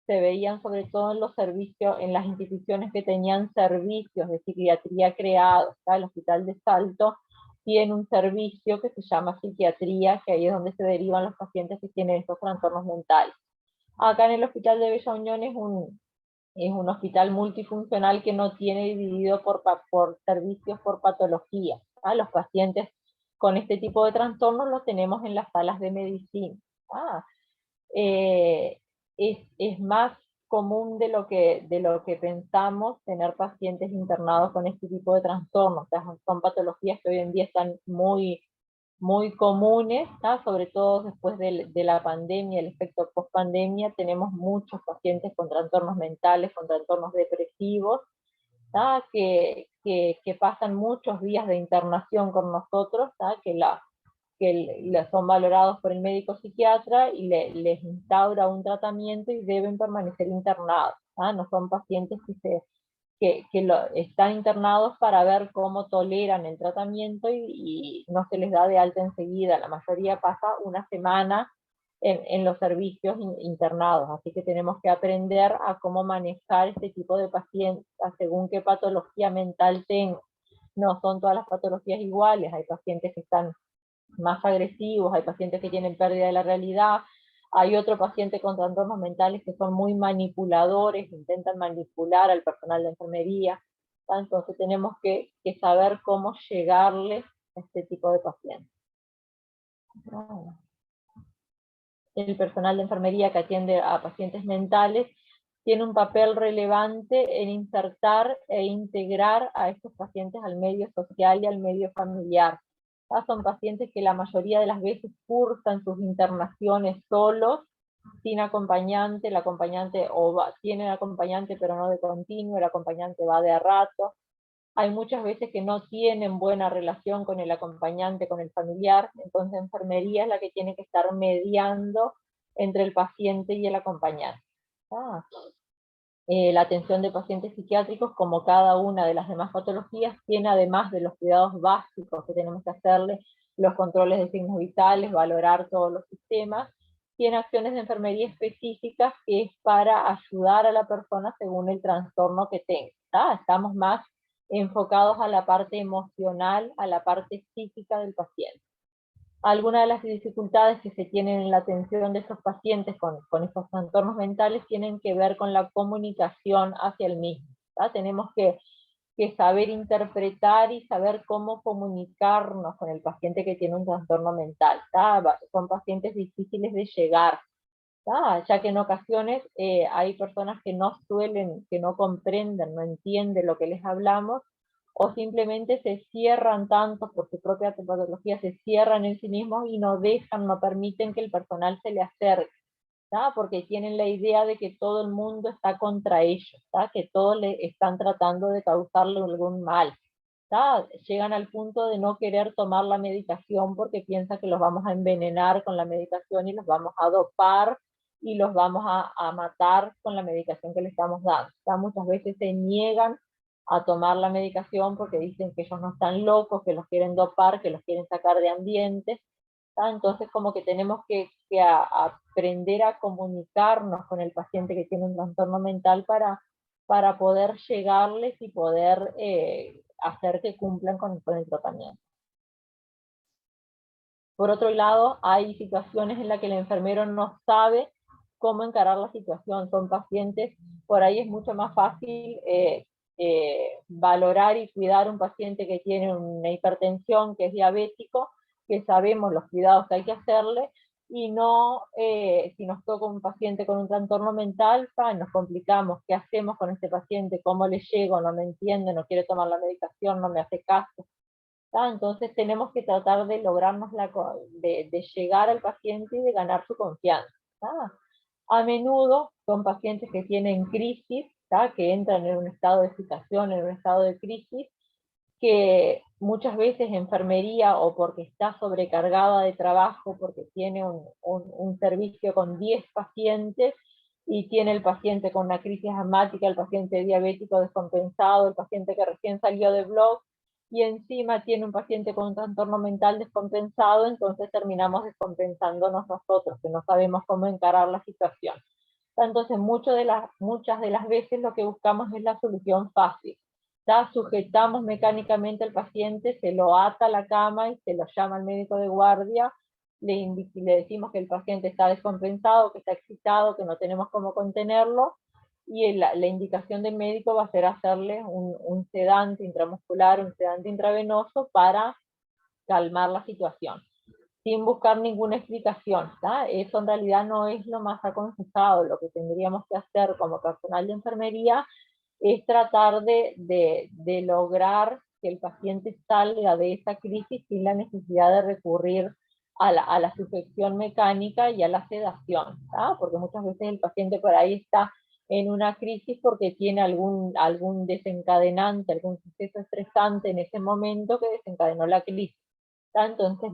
Se veían sobre todo en los servicios, en las instituciones que tenían servicios de psiquiatría creados. El Hospital de Salto tiene un servicio que se llama psiquiatría, que ahí es donde se derivan los pacientes que tienen estos trastornos mentales. Acá en el Hospital de Bella Unión es un hospital multifuncional que no tiene dividido por servicios por patología. Los pacientes con este tipo de trastornos los tenemos en las salas de medicina. Es más común de lo que pensamos tener pacientes internados con este tipo de trastornos. Son patologías que hoy en día están muy comunes, sobre todo después de la pandemia, el efecto post-pandemia. Tenemos muchos pacientes con trastornos mentales, con trastornos depresivos, que pasan muchos días de internación con nosotros, que son valorados por el médico psiquiatra y les instaura un tratamiento y deben permanecer internados. No son pacientes que están internados para ver cómo toleran el tratamiento y no se les da de alta enseguida. La mayoría pasa una semana en los servicios internados, así que tenemos que aprender a cómo manejar este tipo de pacientes según qué patología mental tengan. No son todas las patologías iguales, hay pacientes que están más agresivos, hay pacientes que tienen pérdida de la realidad, Hay otro paciente con trastornos mentales que son muy manipuladores, intentan manipular al personal de enfermería. Entonces tenemos que saber cómo llegarles a este tipo de pacientes. El personal de enfermería que atiende a pacientes mentales tiene un papel relevante en insertar e integrar a estos pacientes al medio social y al medio familiar. Son pacientes que la mayoría de las veces cursan sus internaciones solos, sin acompañante. El acompañante tiene acompañante pero no de continuo, el acompañante va de a rato. Hay muchas veces que no tienen buena relación con el acompañante, con el familiar, entonces enfermería es la que tiene que estar mediando entre el paciente y el acompañante. La atención de pacientes psiquiátricos, como cada una de las demás patologías, tiene además de los cuidados básicos que tenemos que hacerle, los controles de signos vitales, valorar todos los sistemas, tiene acciones de enfermería específicas que es para ayudar a la persona según el trastorno que tenga. Estamos más enfocados a la parte emocional, a la parte psíquica del paciente. Algunas de las dificultades que se tienen en la atención de estos pacientes con estos trastornos mentales tienen que ver con la comunicación hacia el mismo. Tenemos que saber interpretar y saber cómo comunicarnos con el paciente que tiene un trastorno mental. Son pacientes difíciles de llegar, ya que en ocasiones hay personas que no comprenden, no entienden lo que les hablamos, o simplemente se cierran tanto por su propia patología, se cierran en sí mismos y no permiten que el personal se le acerque, porque tienen la idea de que todo el mundo está contra ellos, que todos le están tratando de causarle algún mal. Llegan al punto de no querer tomar la medicación porque piensan que los vamos a envenenar con la medicación y los vamos a dopar y los vamos a matar con la medicación que le estamos dando. Muchas veces se niegan a tomar la medicación porque dicen que ellos no están locos, que los quieren dopar, que los quieren sacar de ambiente. Entonces como que tenemos que aprender a comunicarnos con el paciente que tiene un trastorno mental para poder llegarles y poder hacer que cumplan con el tratamiento. Por otro lado, hay situaciones en las que el enfermero no sabe cómo encarar la situación. Son pacientes, por ahí es mucho más fácil valorar y cuidar un paciente que tiene una hipertensión, que es diabético, que sabemos los cuidados que hay que hacerle, y no, si nos toca un paciente con un trastorno mental, nos complicamos. ¿Qué hacemos con este paciente? ¿Cómo le llego? No me entiende, no quiere tomar la medicación, no me hace caso. Entonces tenemos que tratar de lograrnos de llegar al paciente y de ganar su confianza. A menudo son pacientes que tienen crisis, que entran en un estado de excitación, en un estado de crisis, que muchas veces enfermería, o porque está sobrecargada de trabajo, porque tiene un servicio con 10 pacientes, y tiene el paciente con una crisis asmática, el paciente diabético descompensado, el paciente que recién salió de blog, y encima tiene un paciente con un trastorno mental descompensado, entonces terminamos descompensándonos nosotros, que no sabemos cómo encarar la situación. Entonces muchas de las veces lo que buscamos es la solución fácil. Sujetamos mecánicamente al paciente, se lo ata a la cama y se lo llama al médico de guardia, le decimos que el paciente está descompensado, que está excitado, que no tenemos cómo contenerlo, y la indicación del médico va a ser hacerle un sedante intramuscular, un sedante intravenoso para calmar la situación, sin buscar ninguna explicación. Eso en realidad no es lo más aconsejado. Lo que tendríamos que hacer como personal de enfermería es tratar de lograr que el paciente salga de esa crisis sin la necesidad de recurrir a la sujeción mecánica y a la sedación, porque muchas veces el paciente por ahí está en una crisis porque tiene algún desencadenante, algún suceso estresante en ese momento que desencadenó la crisis. Entonces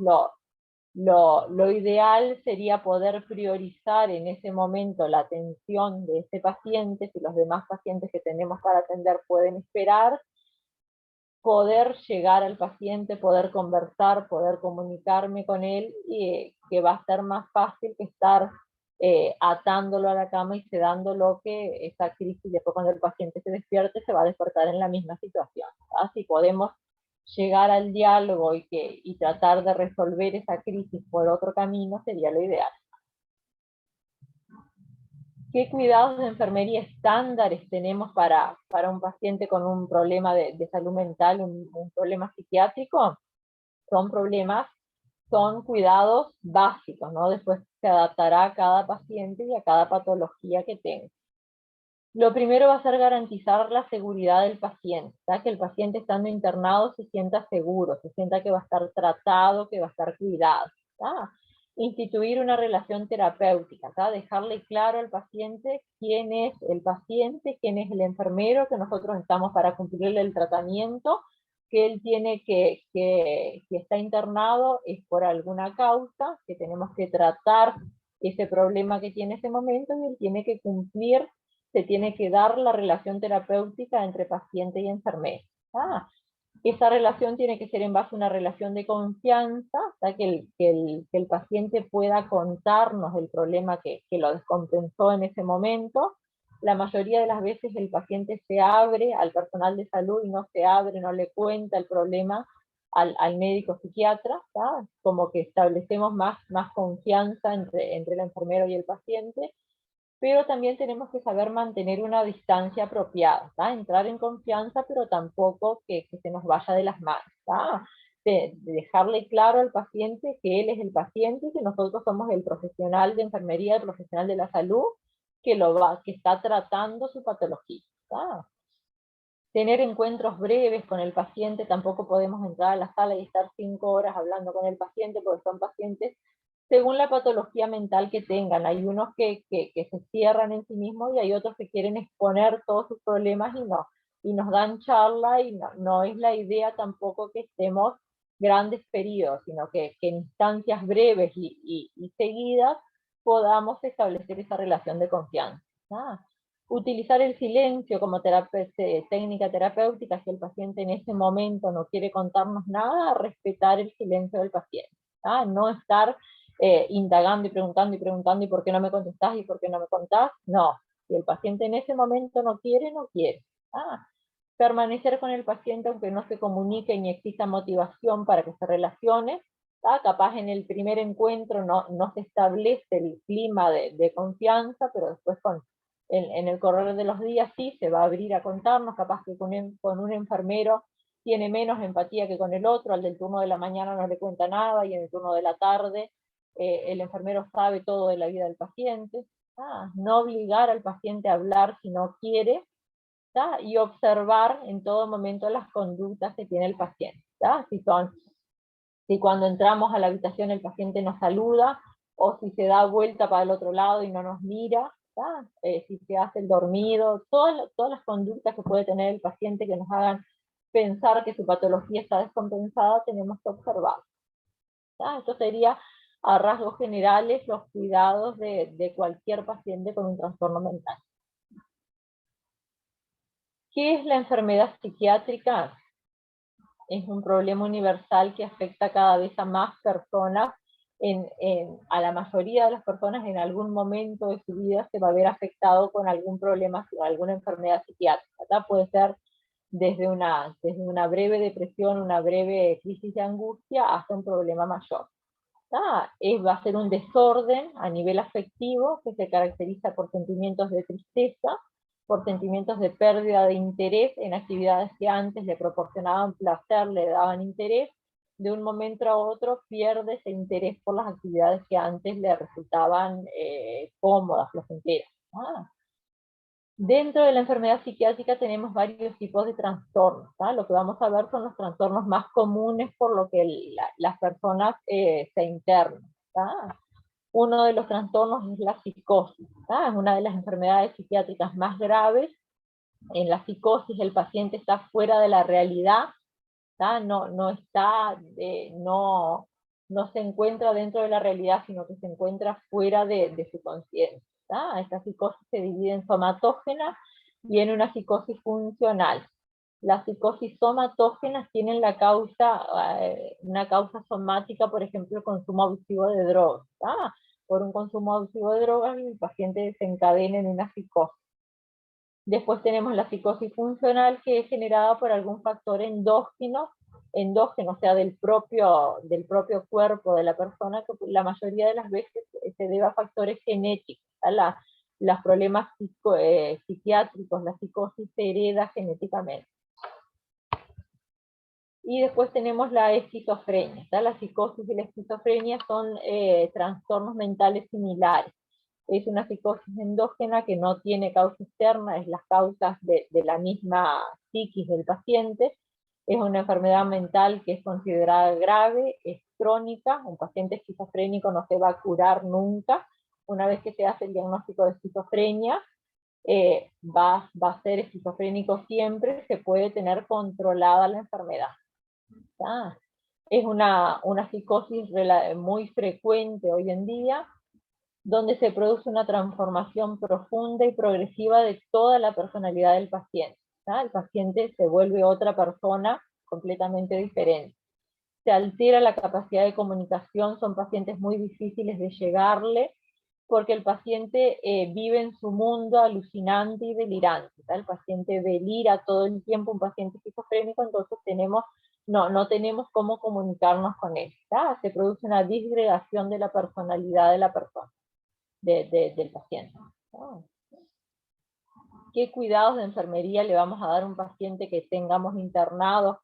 lo ideal sería poder priorizar en ese momento la atención de ese paciente, si los demás pacientes que tenemos para atender pueden esperar, poder llegar al paciente, poder conversar, poder comunicarme con él, y que va a ser más fácil que estar atándolo a la cama y sedándolo, que esa crisis después cuando el paciente se despierte se va a despertar en la misma situación. Si podemos llegar al diálogo y tratar de resolver esa crisis por otro camino, sería lo ideal. ¿Qué cuidados de enfermería estándares tenemos para un paciente con un problema de salud mental, un problema psiquiátrico? Son cuidados básicos, ¿no? Después se adaptará a cada paciente y a cada patología que tenga. Lo primero va a ser garantizar la seguridad del paciente, ¿tá? Que el paciente estando internado se sienta seguro, se sienta que va a estar tratado, que va a estar cuidado, ¿tá? Instituir una relación terapéutica, ¿tá? Dejarle claro al paciente quién es el paciente, quién es el enfermero, que nosotros estamos para cumplirle el tratamiento, que él tiene que está internado es por alguna causa, que tenemos que tratar ese problema que tiene ese momento y él tiene que cumplir, se tiene que dar la relación terapéutica entre paciente y enfermero. Esa relación tiene que ser en base a una relación de confianza, que el paciente pueda contarnos el problema que lo descompensó en ese momento. La mayoría de las veces el paciente se abre al personal de salud y no se abre, no le cuenta el problema al médico psiquiatra, ¿tá? Como que establecemos más confianza entre el enfermero y el paciente, pero también tenemos que saber mantener una distancia apropiada, ¿tá? Entrar en confianza, pero tampoco que se nos vaya de las manos, ¿tá? De dejarle claro al paciente que él es el paciente y que nosotros somos el profesional de enfermería, el profesional de la salud, que está tratando su patología, ¿tá? Tener encuentros breves con el paciente, tampoco podemos entrar a la sala y estar 5 horas hablando con el paciente, porque son pacientes según la patología mental que tengan. Hay unos que se cierran en sí mismos y hay otros que quieren exponer todos sus problemas y nos dan charla, y no es la idea tampoco que estemos grandes periodos, sino que en instancias breves y seguidas podamos establecer esa relación de confianza. Utilizar el silencio como técnica terapéutica. Si el paciente en ese momento no quiere contarnos nada, respetar el silencio del paciente. No estar indagando y preguntando, y por qué no me contestás, y por qué no me contás. No, si el paciente en ese momento no quiere, no quiere. Permanecer con el paciente aunque no se comunique ni exista motivación para que se relacione. Capaz en el primer encuentro no se establece el clima de confianza, pero después en el correr de los días sí se va a abrir a contarnos. Capaz que con un enfermero tiene menos empatía que con el otro, al del turno de la mañana no le cuenta nada, y en el turno de la tarde el enfermero sabe todo de la vida del paciente. No obligar al paciente a hablar si no quiere, y observar en todo momento las conductas que tiene el paciente. Si cuando entramos a la habitación el paciente nos saluda, o si se da vuelta para el otro lado y no nos mira, si se hace el dormido, todas las conductas que puede tener el paciente que nos hagan pensar que su patología está descompensada, tenemos que observar. Esto sería a rasgos generales los cuidados de cualquier paciente con un trastorno mental. ¿Qué es la enfermedad psiquiátrica? Es un problema universal que afecta cada vez a más personas. A la mayoría de las personas en algún momento de su vida se va a ver afectado con algún problema, alguna enfermedad psiquiátrica. Puede ser desde una breve depresión, una breve crisis de angustia, hasta un problema mayor. Va a ser un desorden a nivel afectivo que se caracteriza por sentimientos de tristeza, por sentimientos de pérdida de interés en actividades que antes le proporcionaban placer, le daban interés. De un momento a otro pierde ese interés por las actividades que antes le resultaban cómodas, placenteras. Dentro de la enfermedad psiquiátrica tenemos varios tipos de trastornos. Lo que vamos a ver son los trastornos más comunes por lo que las personas se internan. Uno de los trastornos es la psicosis. Es una de las enfermedades psiquiátricas más graves. En la psicosis el paciente está fuera de la realidad, no se encuentra dentro de la realidad, sino que se encuentra fuera de su conciencia. Esta psicosis se divide en somatógena y en una psicosis funcional. Las psicosis somatógenas tienen una causa somática, por ejemplo, el consumo abusivo de drogas. Por un consumo abusivo de drogas el paciente desencadena en una psicosis. Después tenemos la psicosis funcional, que es generada por algún factor endógeno, o sea, del propio cuerpo de la persona, que la mayoría de las veces se debe a factores genéticos. los problemas psiquiátricos, la psicosis se hereda genéticamente. Y después tenemos la esquizofrenia. ¿Tá? La psicosis y la esquizofrenia son trastornos mentales similares. Es una psicosis endógena que no tiene causa externa, es las causas de la misma psiquis del paciente. Es una enfermedad mental que es considerada grave, es crónica. Un paciente esquizofrénico no se va a curar nunca. Una vez que se hace el diagnóstico de esquizofrenia, va a ser esquizofrénico siempre, se puede tener controlada la enfermedad. ¿Tá? Es una psicosis muy frecuente hoy en día, donde se produce una transformación profunda y progresiva de toda la personalidad del paciente. ¿Tá? El paciente se vuelve otra persona completamente diferente. Se altera la capacidad de comunicación, son pacientes muy difíciles de llegarle, porque el paciente vive en su mundo alucinante y delirante. ¿Tá? El paciente delira todo el tiempo, un paciente esquizofrénico, entonces no tenemos cómo comunicarnos con él. ¿Tá? Se produce una disgregación de la personalidad de la persona, del paciente. ¿Tá? ¿Qué cuidados de enfermería le vamos a dar a un paciente que tengamos internado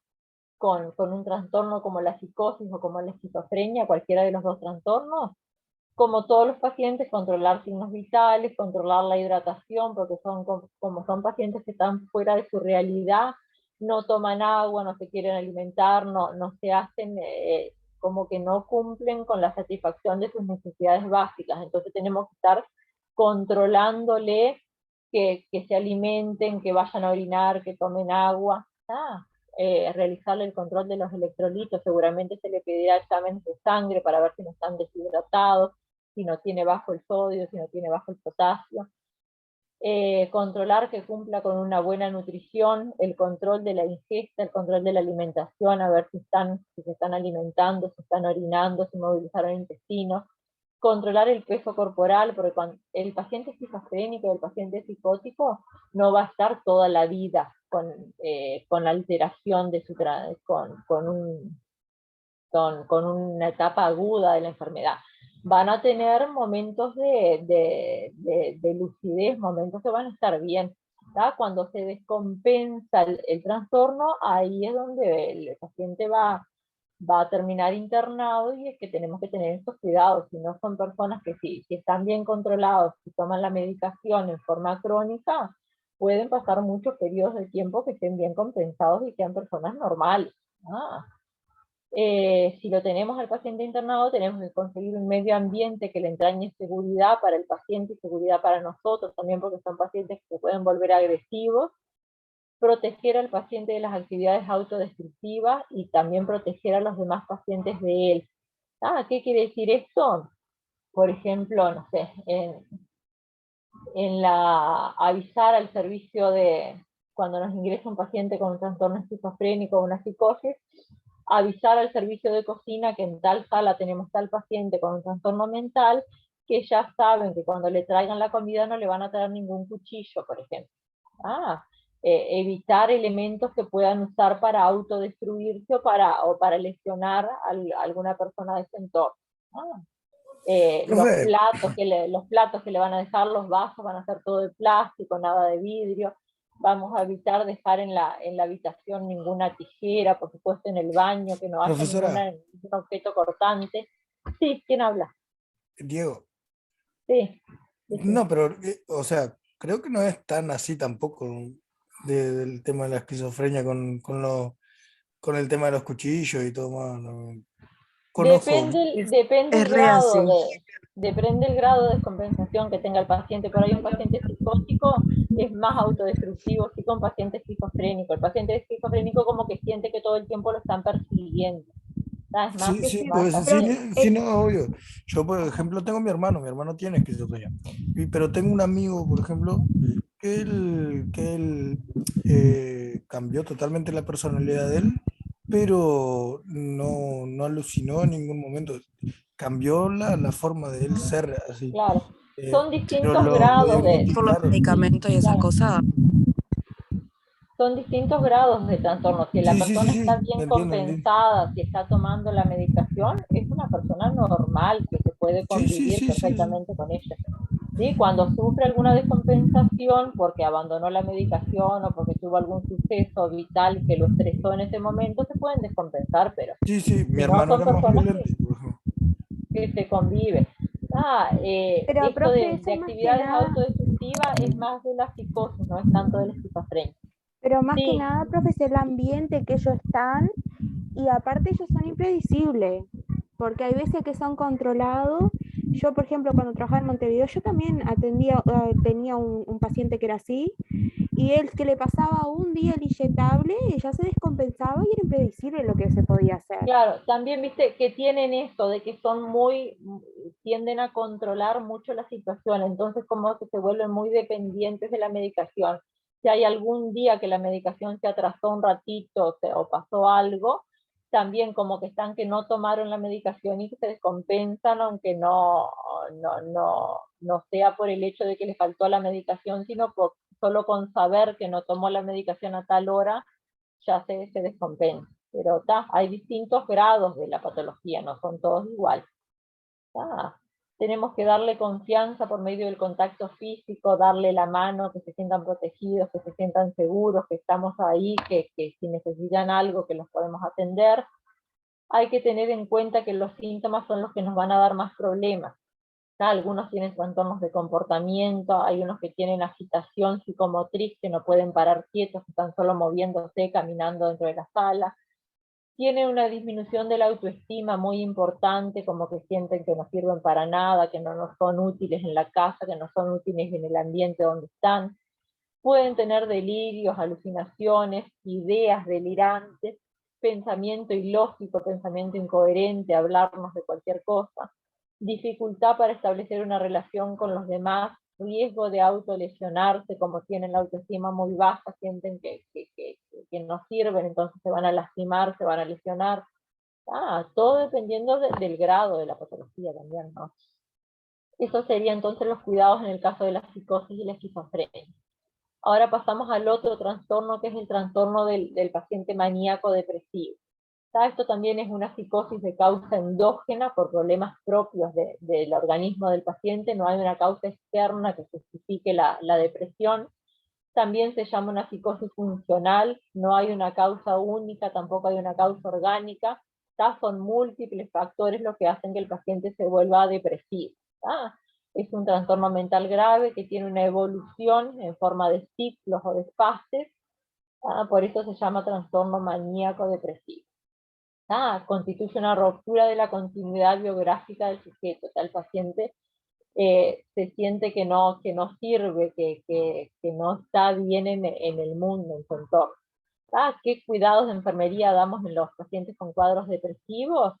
con un trastorno como la psicosis o como la esquizofrenia, cualquiera de los dos trastornos? Como todos los pacientes, controlar signos vitales, controlar la hidratación, porque como son pacientes que están fuera de su realidad, no toman agua, no se quieren alimentar, no se hacen, como que no cumplen con la satisfacción de sus necesidades básicas. Entonces tenemos que estar controlándole que se alimenten, que vayan a orinar, que tomen agua. Realizarle el control de los electrolitos, seguramente se le pedirá exámenes de sangre para ver si no están deshidratados, si no tiene bajo el sodio, si no tiene bajo el potasio. Controlar que cumpla con una buena nutrición, el control de la ingesta, el control de la alimentación, a ver si se están alimentando, si están orinando, si movilizaron el intestino. Controlar el peso corporal, porque cuando el paciente esquizofrénico y el paciente psicótico no va a estar toda la vida con alteración de su con una etapa aguda de la enfermedad. Van a tener momentos de lucidez, momentos que van a estar bien. ¿Tá? Cuando se descompensa el trastorno, ahí es donde el paciente va a terminar internado, y es que tenemos que tener estos cuidados. Si no, son personas que si están bien controlados, si toman la medicación en forma crónica, pueden pasar muchos periodos de tiempo que estén bien compensados y sean personas normales. Si lo tenemos al paciente internado, tenemos que conseguir un medio ambiente que le entrañe seguridad para el paciente y seguridad para nosotros también, porque son pacientes que se pueden volver agresivos. Proteger al paciente de las actividades autodestructivas y también proteger a los demás pacientes de él. ¿Qué quiere decir esto? Por ejemplo, no sé, avisar al servicio cuando nos ingresa un paciente con un trastorno esquizofrénico o una psicosis, avisar al servicio de cocina que en tal sala tenemos tal paciente con un trastorno mental, que ya saben que cuando le traigan la comida no le van a traer ningún cuchillo, por ejemplo. Evitar elementos que puedan usar para autodestruirse o para lesionar a alguna persona de ese entorno. Los platos que le van a dejar, los vasos van a ser todo de plástico, nada de vidrio. Vamos a evitar dejar en la habitación ninguna tijera, por supuesto en el baño, que no haya ningún objeto cortante. Sí, ¿quién habla? Diego. Sí. No, pero, o sea, creo que no es tan así tampoco del tema de la esquizofrenia con el tema de los cuchillos y todo más. No. Depende el grado de descompensación que tenga el paciente. Por ahí un paciente psicótico es más autodestructivo que un paciente esquizofrénico. El paciente esquizofrénico como que siente que todo el tiempo lo están persiguiendo. Sí, no, obvio. Yo, por ejemplo, tengo mi hermano tiene esquizofrenia, pero tengo un amigo, por ejemplo, que él cambió totalmente la personalidad de él, pero no alucinó en ningún momento, cambió la forma de él ser así. Claro, son distintos grados por los medicamentos y esas cosas. Son distintos grados de trastorno. Si la persona está bien compensada, si está tomando la medicación, es una persona normal que se puede convivir perfectamente con ella. ¿sí? Cuando sufre alguna descompensación porque abandonó la medicación o porque tuvo algún suceso vital que lo estresó en ese momento, se pueden descompensar, pero Sí, sí, mi si no hermano son era más personas violento. que se conviven. Pero, Esto profe, de eso más que actividades nada, autodestructivas es más de la psicosis, no es tanto de la esquizofrenia. pero más que Sí, nada, profe, es el ambiente que ellos están y aparte ellos son impredecibles, porque hay veces que son controlados. Yo, por ejemplo, cuando trabajaba en Montevideo, yo también atendía, tenía un paciente que era así, y él que le pasaba un día el inyectable, ya se descompensaba y era impredecible lo que se podía hacer. claro, también viste que tienen esto de que son tienden a controlar mucho la situación, entonces como que se vuelven muy dependientes de la medicación. Si hay algún día que la medicación se atrasó un ratito o pasó algo, también como que están que no tomaron la medicación y que se descompensan, aunque no sea por el hecho de que les faltó la medicación, sino solo con saber que no tomó la medicación a tal hora, ya se descompensa. Pero hay distintos grados de la patología, no son todos iguales. Tenemos que darle confianza por medio del contacto físico, darle la mano, que se sientan protegidos, que se sientan seguros, que estamos ahí, que si necesitan algo, que los podemos atender. Hay que tener en cuenta que los síntomas son los que nos van a dar más problemas. Algunos tienen trastornos de comportamiento, hay unos que tienen agitación psicomotriz, que no pueden parar quietos, que están solo moviéndose, caminando dentro de la sala. Tienen una disminución de la autoestima muy importante, como que sienten que no sirven para nada, que no nos son útiles en la casa, que no son útiles en el ambiente donde están. Pueden tener delirios, alucinaciones, ideas delirantes, pensamiento ilógico, pensamiento incoherente, hablarnos de cualquier cosa, dificultad para establecer una relación con los demás, riesgo de autolesionarse, como tienen la autoestima muy baja, sienten que no sirven, entonces se van a lastimar, se van a lesionar. Todo dependiendo del grado de la patología también, ¿no? Eso sería entonces los cuidados en el caso de la psicosis y la esquizofrenia. Ahora pasamos al otro trastorno, que es el trastorno del paciente maníaco depresivo. Esto también es una psicosis de causa endógena por problemas propios del organismo del paciente, no hay una causa externa que justifique la depresión. También se llama una psicosis funcional, no hay una causa única, tampoco hay una causa orgánica. Son múltiples factores los que hacen que el paciente se vuelva depresivo. Es un trastorno mental grave que tiene una evolución en forma de ciclos o de fases, por eso se llama trastorno maníaco depresivo. Constituye una ruptura de la continuidad biográfica del sujeto. El paciente se siente que no sirve, que no está bien en el mundo, en su entorno. ¿Qué cuidados de enfermería damos en los pacientes con cuadros depresivos?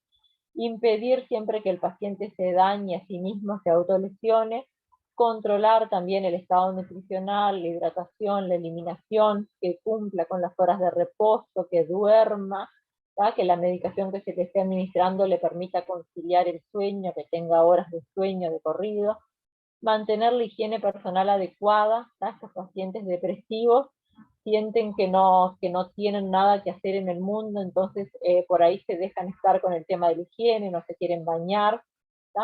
Impedir siempre que el paciente se dañe a sí mismo, se autolesione, controlar también el estado nutricional, la hidratación, la eliminación, que cumpla con las horas de reposo, que duerma, que la medicación que se le esté administrando le permita conciliar el sueño, que tenga horas de sueño de corrido, mantener la higiene personal adecuada. Estos pacientes depresivos sienten que no tienen nada que hacer en el mundo, entonces por ahí se dejan estar con el tema de la higiene, no se quieren bañar,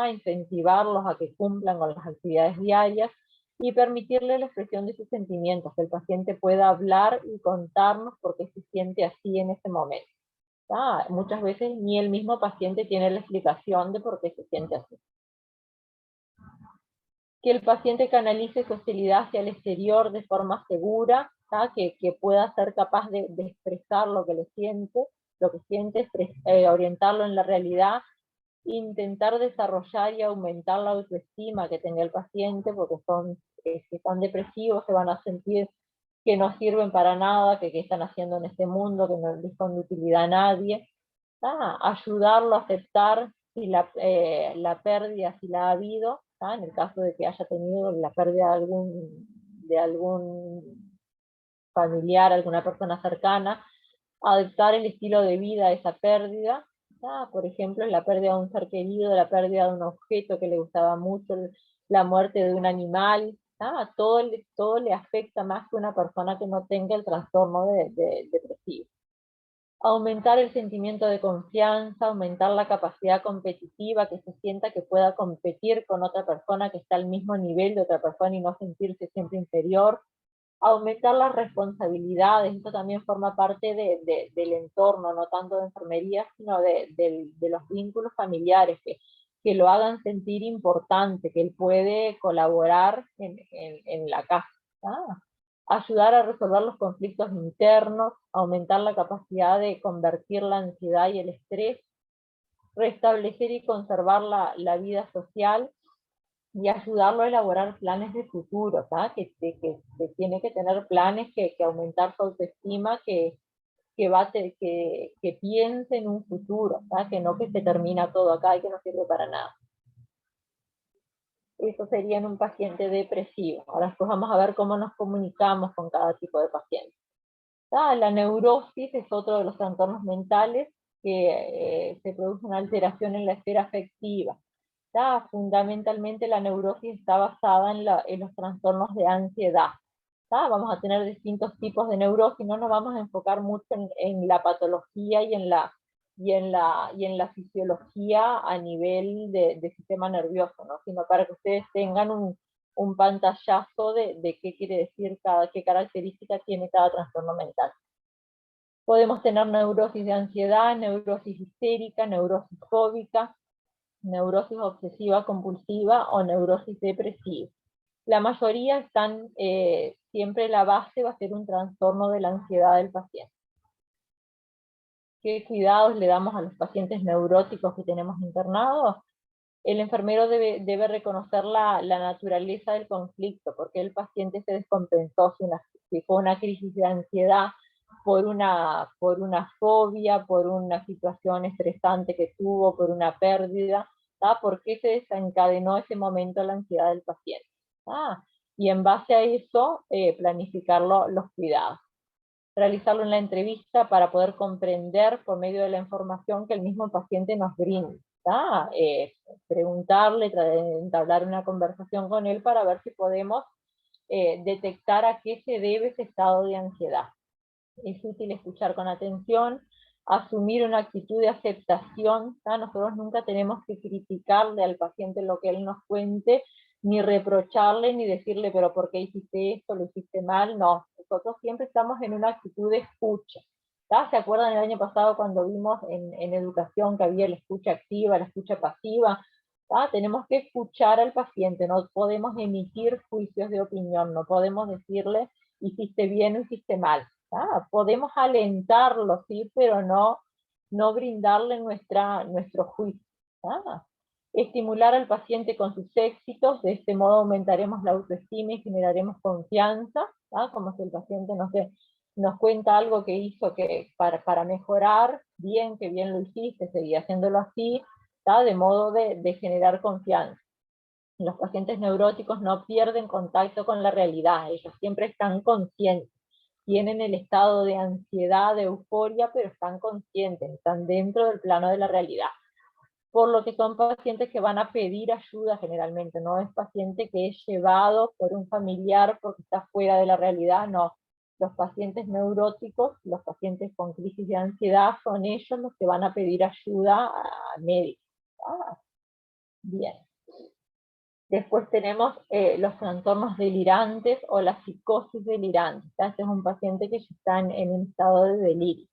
incentivarlos a que cumplan con las actividades diarias y permitirle la expresión de sus sentimientos, que el paciente pueda hablar y contarnos por qué se siente así en ese momento. Muchas veces ni el mismo paciente tiene la explicación de por qué se siente así. Que el paciente canalice su hostilidad hacia el exterior de forma segura, que pueda ser capaz de expresar lo que siente, orientarlo en la realidad, intentar desarrollar y aumentar la autoestima que tenga el paciente, porque si están depresivos se van a sentir que no sirven para nada, que qué están haciendo en este mundo, que no les son de utilidad a nadie. Ayudarlo a aceptar si la pérdida, si la ha habido, en el caso de que haya tenido la pérdida de algún familiar, alguna persona cercana, adaptar el estilo de vida a esa pérdida. Por ejemplo, la pérdida de un ser querido, la pérdida de un objeto que le gustaba mucho, la muerte de un animal, todo le afecta más que una persona que no tenga el trastorno depresivo. Aumentar el sentimiento de confianza, aumentar la capacidad competitiva, que se sienta que pueda competir con otra persona que está al mismo nivel de otra persona y no sentirse siempre inferior. Aumentar las responsabilidades, esto también forma parte del entorno, no tanto de enfermería, sino de los vínculos familiares, que lo hagan sentir importante, que él puede colaborar en la casa. Ayudar a resolver los conflictos internos, aumentar la capacidad de convertir la ansiedad y el estrés, restablecer y conservar la vida social, y ayudarlo a elaborar planes de futuro, que tiene que tener planes que aumentar su autoestima, que piense en un futuro, que no que se termina todo acá y que no sirve para nada. Eso sería en un paciente depresivo. Ahora después vamos a ver cómo nos comunicamos con cada tipo de paciente. La neurosis es otro de los trastornos mentales que se produce una alteración en la esfera afectiva. Fundamentalmente la neurosis está basada en los trastornos de ansiedad. Vamos a tener distintos tipos de neurosis, no nos vamos a enfocar mucho en la patología y en la fisiología a nivel de sistema nervioso, ¿no? Sino para que ustedes tengan un pantallazo de qué quiere decir qué característica tiene cada trastorno mental. Podemos tener neurosis de ansiedad, neurosis histérica, neurosis fóbica, neurosis obsesiva compulsiva o neurosis depresiva. La mayoría están, siempre la base va a ser un trastorno de la ansiedad del paciente. ¿Qué cuidados le damos a los pacientes neuróticos que tenemos internados? El enfermero debe reconocer la naturaleza del conflicto, porque el paciente se descompensó, si fue una crisis de ansiedad por una fobia, por una situación estresante que tuvo, por una pérdida, ¿por qué se desencadenó ese momento la ansiedad del paciente? Y en base a eso, planificar los cuidados. Realizarlo en la entrevista para poder comprender por medio de la información que el mismo paciente nos brinda. Preguntarle, entablar una conversación con él para ver si podemos detectar a qué se debe ese estado de ansiedad. Es útil escuchar con atención, asumir una actitud de aceptación. Nosotros nunca tenemos que criticarle al paciente lo que él nos cuente, ni reprocharle, ni decirle, pero ¿por qué hiciste esto? ¿Lo hiciste mal? No, nosotros siempre estamos en una actitud de escucha. ¿Se acuerdan el año pasado cuando vimos en educación que había la escucha activa, la escucha pasiva? Tenemos que escuchar al paciente, no podemos emitir juicios de opinión, no podemos decirle, hiciste bien o hiciste mal. Podemos alentarlo, sí, pero no brindarle nuestro juicio. Estimular al paciente con sus éxitos, de este modo aumentaremos la autoestima y generaremos confianza, como si el paciente nos cuenta algo que hizo para mejorar, bien, que bien lo hiciste, seguí haciéndolo así, de modo de generar confianza. Los pacientes neuróticos no pierden contacto con la realidad, ellos siempre están conscientes, tienen el estado de ansiedad, de euforia, pero están conscientes, están dentro del plano de la realidad. Por lo que son pacientes que van a pedir ayuda generalmente, no es paciente que es llevado por un familiar porque está fuera de la realidad, no. Los pacientes neuróticos, los pacientes con crisis de ansiedad, son ellos los que van a pedir ayuda a médicos. Bien. Después tenemos los trastornos delirantes o la psicosis delirante. Este es un paciente que ya está en un estado de delirio.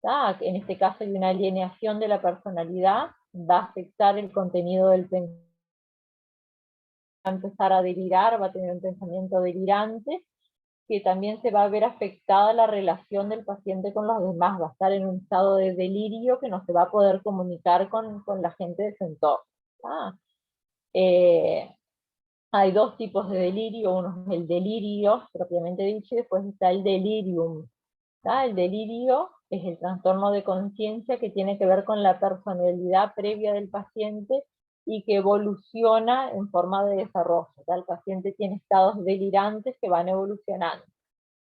En este caso hay una alienación de la personalidad, va a afectar el contenido del pensamiento, va a empezar a delirar, va a tener un pensamiento delirante, que también se va a ver afectada la relación del paciente con los demás, va a estar en un estado de delirio que no se va a poder comunicar con la gente de su entorno. Hay dos tipos de delirio, uno es el delirio propiamente dicho, y después está el delirium. El delirio es el trastorno de conciencia que tiene que ver con la personalidad previa del paciente y que evoluciona en forma de desarrollo. El paciente tiene estados delirantes que van evolucionando.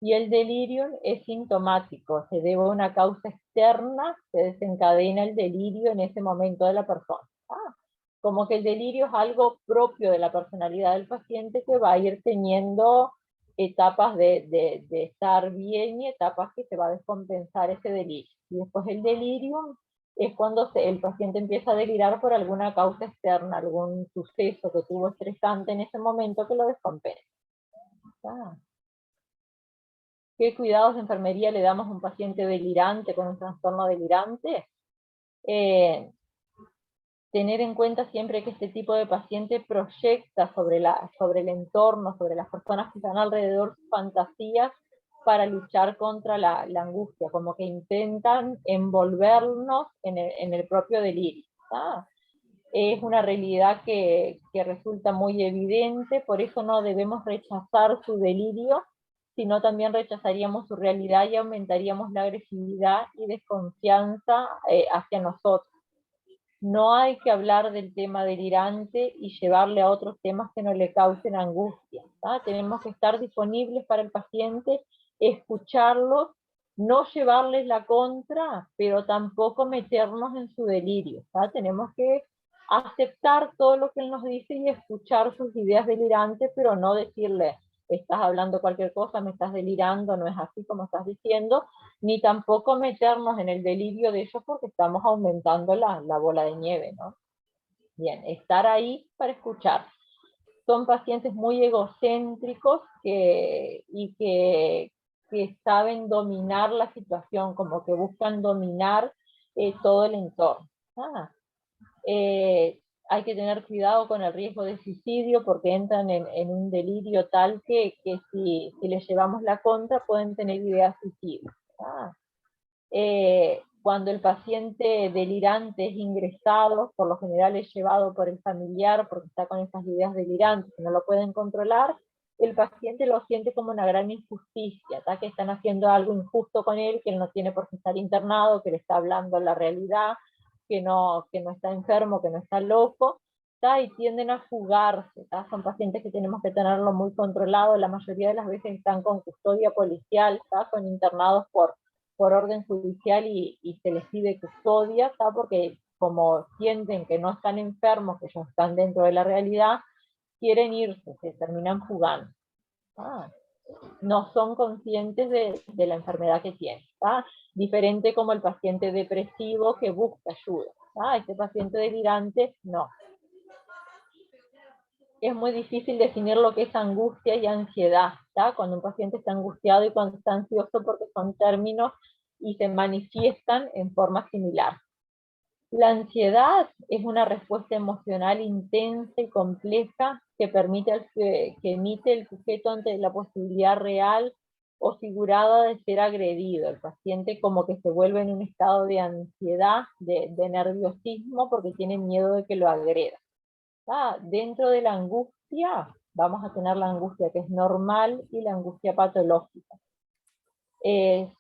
Y el delirium es sintomático, se debe a una causa externa, se desencadena el delirio en ese momento de la persona. Como que el delirio es algo propio de la personalidad del paciente que va a ir teniendo etapas de estar bien y etapas que se va a descompensar ese delirio. Y después el delirium es cuando el paciente empieza a delirar por alguna causa externa, algún suceso que tuvo estresante en ese momento que lo descompensa. ¿Qué cuidados de enfermería le damos a un paciente delirante con un trastorno delirante? Tener en cuenta siempre que este tipo de paciente proyecta sobre el entorno, sobre las personas que están alrededor, fantasías para luchar contra la angustia, como que intentan envolvernos en el propio delirio. Es una realidad que resulta muy evidente, por eso no debemos rechazar su delirio, sino también rechazaríamos su realidad y aumentaríamos la agresividad y desconfianza hacia nosotros. No hay que hablar del tema delirante y llevarle a otros temas que no le causen angustia. Tenemos que estar disponibles para el paciente, escucharlos, no llevarles la contra, pero tampoco meternos en su delirio. Tenemos que aceptar todo lo que él nos dice y escuchar sus ideas delirantes, pero no decirle, estás hablando cualquier cosa, me estás delirando, no es así como estás diciendo, ni tampoco meternos en el delirio de ellos porque estamos aumentando la bola de nieve, ¿no? Bien, estar ahí para escuchar. Son pacientes muy egocéntricos y que saben dominar la situación, como que buscan dominar todo el entorno. Hay que tener cuidado con el riesgo de suicidio porque entran en un delirio tal que si les llevamos la contra pueden tener ideas suicidas. Cuando el paciente delirante es ingresado, por lo general es llevado por el familiar porque está con esas ideas delirantes que no lo pueden controlar, el paciente lo siente como una gran injusticia, que están haciendo algo injusto con él, que él no tiene por qué estar internado, que le está hablando la realidad, que no está enfermo, que no está loco, y tienden a fugarse. Son pacientes que tenemos que tenerlo muy controlado, la mayoría de las veces están con custodia policial, son internados por orden judicial y se les pide custodia, porque como sienten que no están enfermos, que ellos están dentro de la realidad, quieren irse, se terminan jugando. No son conscientes de la enfermedad que tienen. Diferente como el paciente depresivo que busca ayuda. Este paciente delirante, no. Es muy difícil definir lo que es angustia y ansiedad, cuando un paciente está angustiado y cuando está ansioso, porque son términos y se manifiestan en forma similar. La ansiedad es una respuesta emocional intensa y compleja que emite el sujeto ante la posibilidad real o figurada de ser agredido. El paciente como que se vuelve en un estado de ansiedad, de nerviosismo, porque tiene miedo de que lo agreda. Dentro de la angustia, vamos a tener la angustia que es normal y la angustia patológica.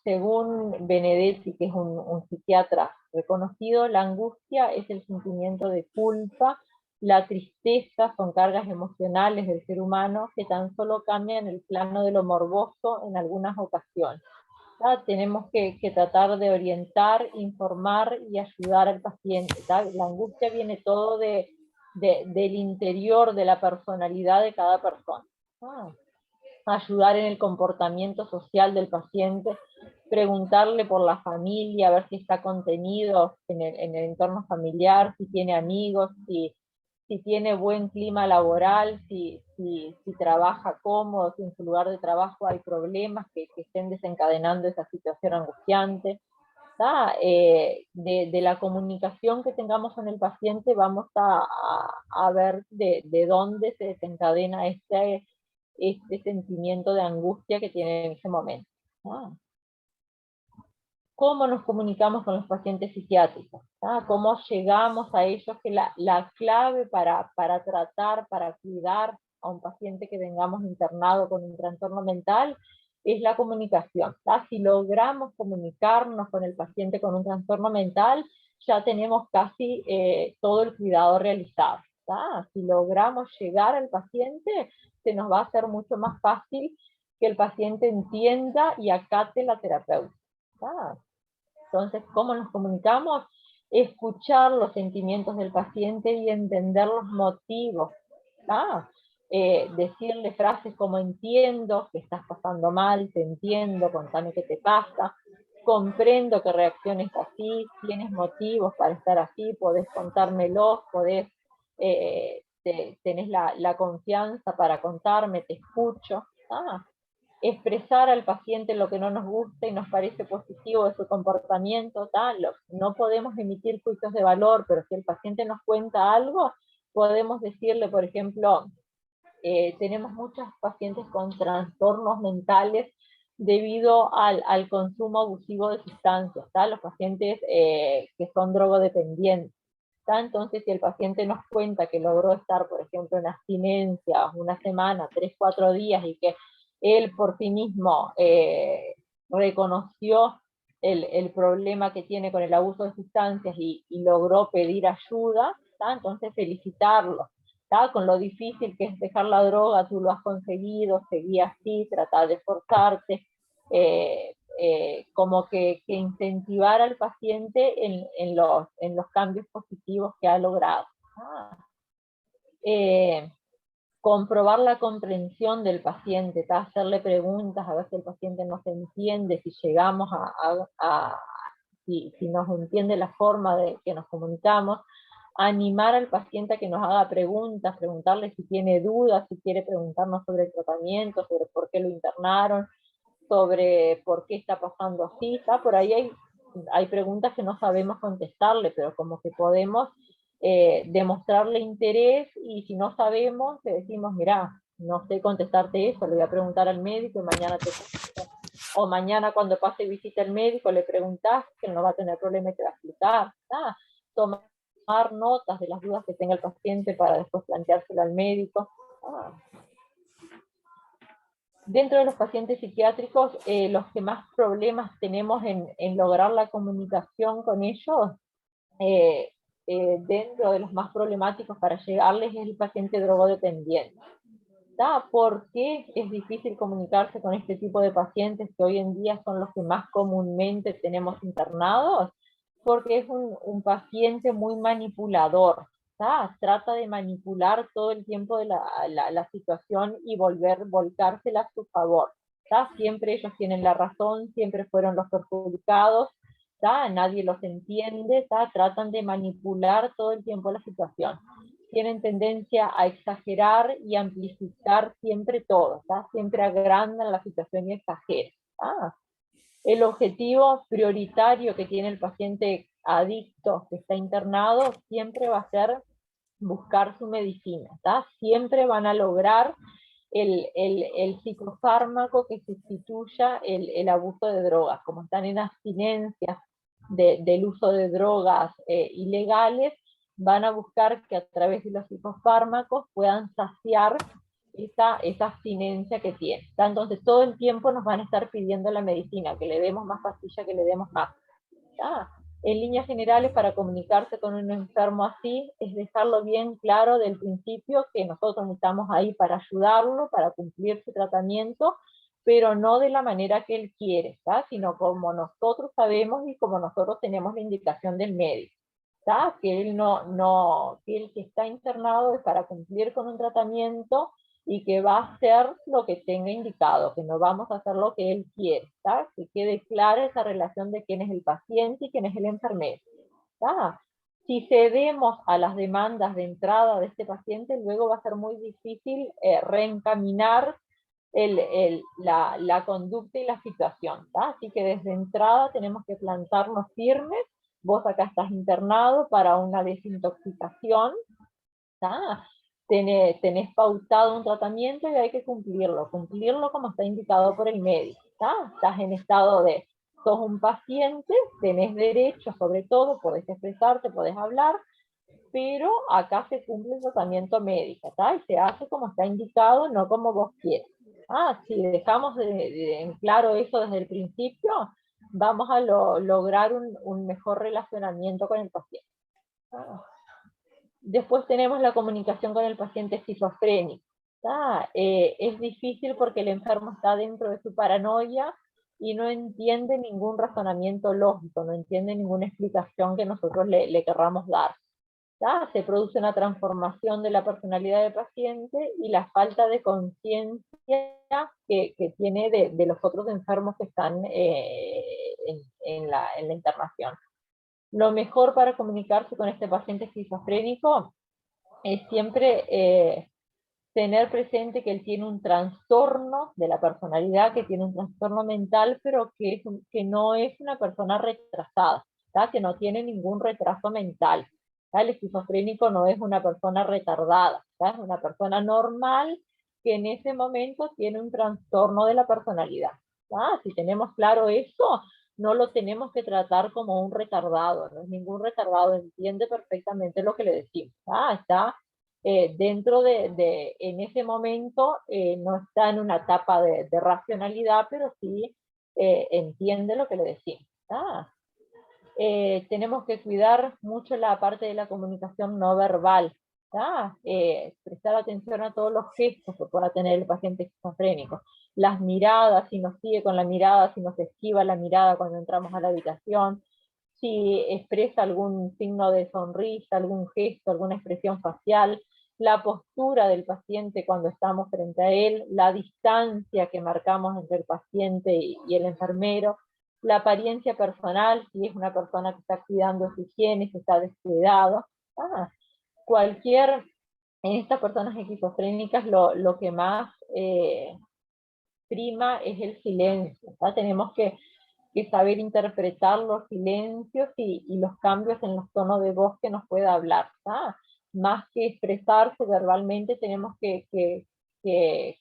Según Benedetti, que es un psiquiatra reconocido, la angustia es el sentimiento de culpa, la tristeza son cargas emocionales del ser humano que tan solo cambian el plano de lo morboso en algunas ocasiones. Tenemos que tratar de orientar, informar y ayudar al paciente. La angustia viene todo del interior de la personalidad de cada persona. Ayudar en el comportamiento social del paciente, preguntarle por la familia, a ver si está contenido en el entorno familiar, si tiene amigos, si tiene buen clima laboral, si trabaja cómodo, si en su lugar de trabajo hay problemas que estén desencadenando esa situación angustiante. De la comunicación que tengamos con el paciente vamos a ver de dónde se desencadena este sentimiento de angustia que tiene en ese momento. ¿Cómo nos comunicamos con los pacientes psiquiátricos? ¿Cómo llegamos a ellos? Que la clave para tratar, para cuidar a un paciente que tengamos internado con un trastorno mental es la comunicación. Si logramos comunicarnos con el paciente con un trastorno mental, ya tenemos casi todo el cuidado realizado. Si logramos llegar al paciente, se nos va a hacer mucho más fácil que el paciente entienda y acate la terapeuta. Entonces, ¿cómo nos comunicamos? Escuchar los sentimientos del paciente y entender los motivos. decirle frases como entiendo que estás pasando mal, te entiendo, contame qué te pasa, comprendo que reacciones así, tienes motivos para estar así, podés contármelos, tenés la confianza para contarme, te escucho. Expresar al paciente lo que no nos gusta y nos parece positivo de su comportamiento, no podemos emitir juicios de valor, pero si el paciente nos cuenta algo, podemos decirle, por ejemplo, tenemos muchos pacientes con trastornos mentales debido al consumo abusivo de sustancias, los pacientes que son drogodependientes. Entonces, si el paciente nos cuenta que logró estar, por ejemplo, en abstinencia una semana, 3, 4 días, y que él por sí mismo reconoció el problema que tiene con el abuso de sustancias y logró pedir ayuda, entonces felicitarlo. Con lo difícil que es dejar la droga, tú lo has conseguido, seguí así, trata de esforzarte, como que incentivar al paciente en los cambios positivos que ha logrado. Comprobar la comprensión del paciente, hacerle preguntas, a ver si el paciente no se entiende, si llegamos si nos entiende la forma de que nos comunicamos, animar al paciente a que nos haga preguntas, preguntarle si tiene dudas, si quiere preguntarnos sobre el tratamiento, sobre por qué lo internaron, sobre por qué está pasando así, por ahí hay preguntas que no sabemos contestarle, pero como que podemos demostrarle interés, y si no sabemos, le decimos, mirá, no sé contestarte eso, le voy a preguntar al médico y mañana te contesto. O mañana cuando pase visita al médico le preguntás, que no va a tener problema y te va a explicar. Tomar notas de las dudas que tenga el paciente para después planteárselo al médico. Dentro de los pacientes psiquiátricos, los que más problemas tenemos en lograr la comunicación con ellos, dentro de los más problemáticos para llegarles, es el paciente drogodependiente. ¿Por qué es difícil comunicarse con este tipo de pacientes que hoy en día son los que más comúnmente tenemos internados? Porque es un paciente muy manipulador, trata de manipular todo el tiempo de la situación y volcársela a su favor. Siempre ellos tienen la razón, siempre fueron los perjudicados, nadie los entiende, tratan de manipular todo el tiempo la situación. Tienen tendencia a exagerar y amplificar siempre todo, siempre agrandan la situación y exageran. El objetivo prioritario que tiene el paciente adicto que está internado siempre va a ser buscar su medicina, siempre van a lograr el psicofármaco que sustituya el abuso de drogas. Como están en abstinencia del uso de drogas ilegales, van a buscar que a través de los psicofármacos puedan saciar esa abstinencia que tiene. Entonces todo el tiempo nos van a estar pidiendo la medicina, que le demos más pastilla, que le demos más. En líneas generales, para comunicarse con un enfermo así, es dejarlo bien claro del principio que nosotros estamos ahí para ayudarlo, para cumplir su tratamiento, pero no de la manera que él quiere, sino como nosotros sabemos y como nosotros tenemos la indicación del médico. Que él que el que está internado es para cumplir con un tratamiento y que va a hacer lo que tenga indicado, que no vamos a hacer lo que él quiere, que quede clara esa relación de quién es el paciente y quién es el enfermero. Si cedemos a las demandas de entrada de este paciente, luego va a ser muy difícil reencaminar la conducta y la situación. Así que desde entrada tenemos que plantarnos firmes. Vos acá estás internado para una desintoxicación, tenés pautado un tratamiento y hay que cumplirlo como está indicado por el médico. Estás en estado sos un paciente, tenés derechos sobre todo, podés expresarte, podés hablar, pero acá se cumple el tratamiento médico, y se hace como está indicado, no como vos quieres. Si dejamos en claro eso desde el principio, vamos a lograr un mejor relacionamiento con el paciente. Después tenemos la comunicación con el paciente esquizofrénico. Es difícil porque el enfermo está dentro de su paranoia y no entiende ningún razonamiento lógico, no entiende ninguna explicación que nosotros le querramos dar. ¿tá? Se produce una transformación de la personalidad del paciente y la falta de conciencia que tiene de los otros enfermos que están en la internación. Lo mejor para comunicarse con este paciente esquizofrénico es siempre tener presente que él tiene un trastorno de la personalidad, que tiene un trastorno mental, pero que no es una persona retrasada, ¿tá? Que no tiene ningún retraso mental. ¿Tá? El esquizofrénico no es una persona retardada, ¿tá? Es una persona normal que en ese momento tiene un trastorno de la personalidad. ¿Tá? Si tenemos claro eso, no lo tenemos que tratar como un retardado, no es ningún retardado, entiende perfectamente lo que le decimos. ¿Tá? Está dentro en ese momento, no está en una etapa de racionalidad, pero sí entiende lo que le decimos. ¿Tá? Tenemos que cuidar mucho la parte de la comunicación no verbal, ¿tá? Prestar atención a todos los gestos que pueda tener el paciente esquizofrénico, las miradas, si nos sigue con la mirada, si nos esquiva la mirada cuando entramos a la habitación, si expresa algún signo de sonrisa, algún gesto, alguna expresión facial, la postura del paciente cuando estamos frente a él, la distancia que marcamos entre el paciente y el enfermero, la apariencia personal, si es una persona que está cuidando su higiene, que está descuidado. En estas personas esquizofrénicas lo que más prima es el silencio. ¿Tá? Tenemos que saber interpretar los silencios y los cambios en los tonos de voz que nos pueda hablar. ¿Tá? Más que expresarse verbalmente, tenemos que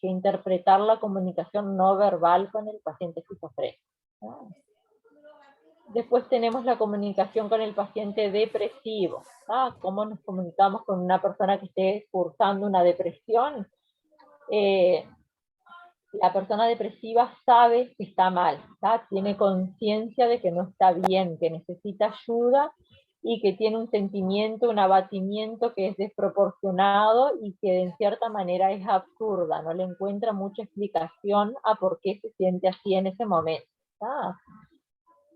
interpretar la comunicación no verbal con el paciente esquizofrénico. ¿Tá? Después tenemos la comunicación con el paciente depresivo. ¿Tá? ¿Cómo nos comunicamos con una persona que esté cursando una depresión? La persona depresiva sabe que está mal, ¿tá? Tiene conciencia de que no está bien, que necesita ayuda y que tiene un sentimiento, un abatimiento que es desproporcionado y que en cierta manera es absurda, no le encuentra mucha explicación a por qué se siente así en ese momento. ¿Tá?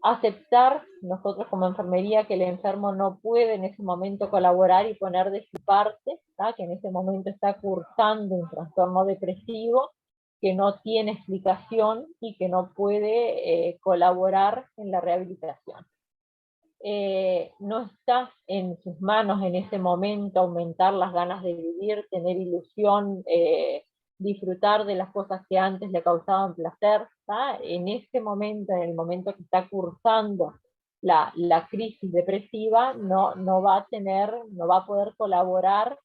Aceptar nosotros como enfermería que el enfermo no puede en ese momento colaborar y poner de su parte, ¿tá? Que en ese momento está cursando un trastorno depresivo, que no tiene explicación y que no puede colaborar en la rehabilitación. No está en sus manos en ese momento aumentar las ganas de vivir, tener ilusión, disfrutar de las cosas que antes le causaban placer. ¿Tá? En ese momento, en el momento que está cursando la crisis depresiva, no va a poder colaborar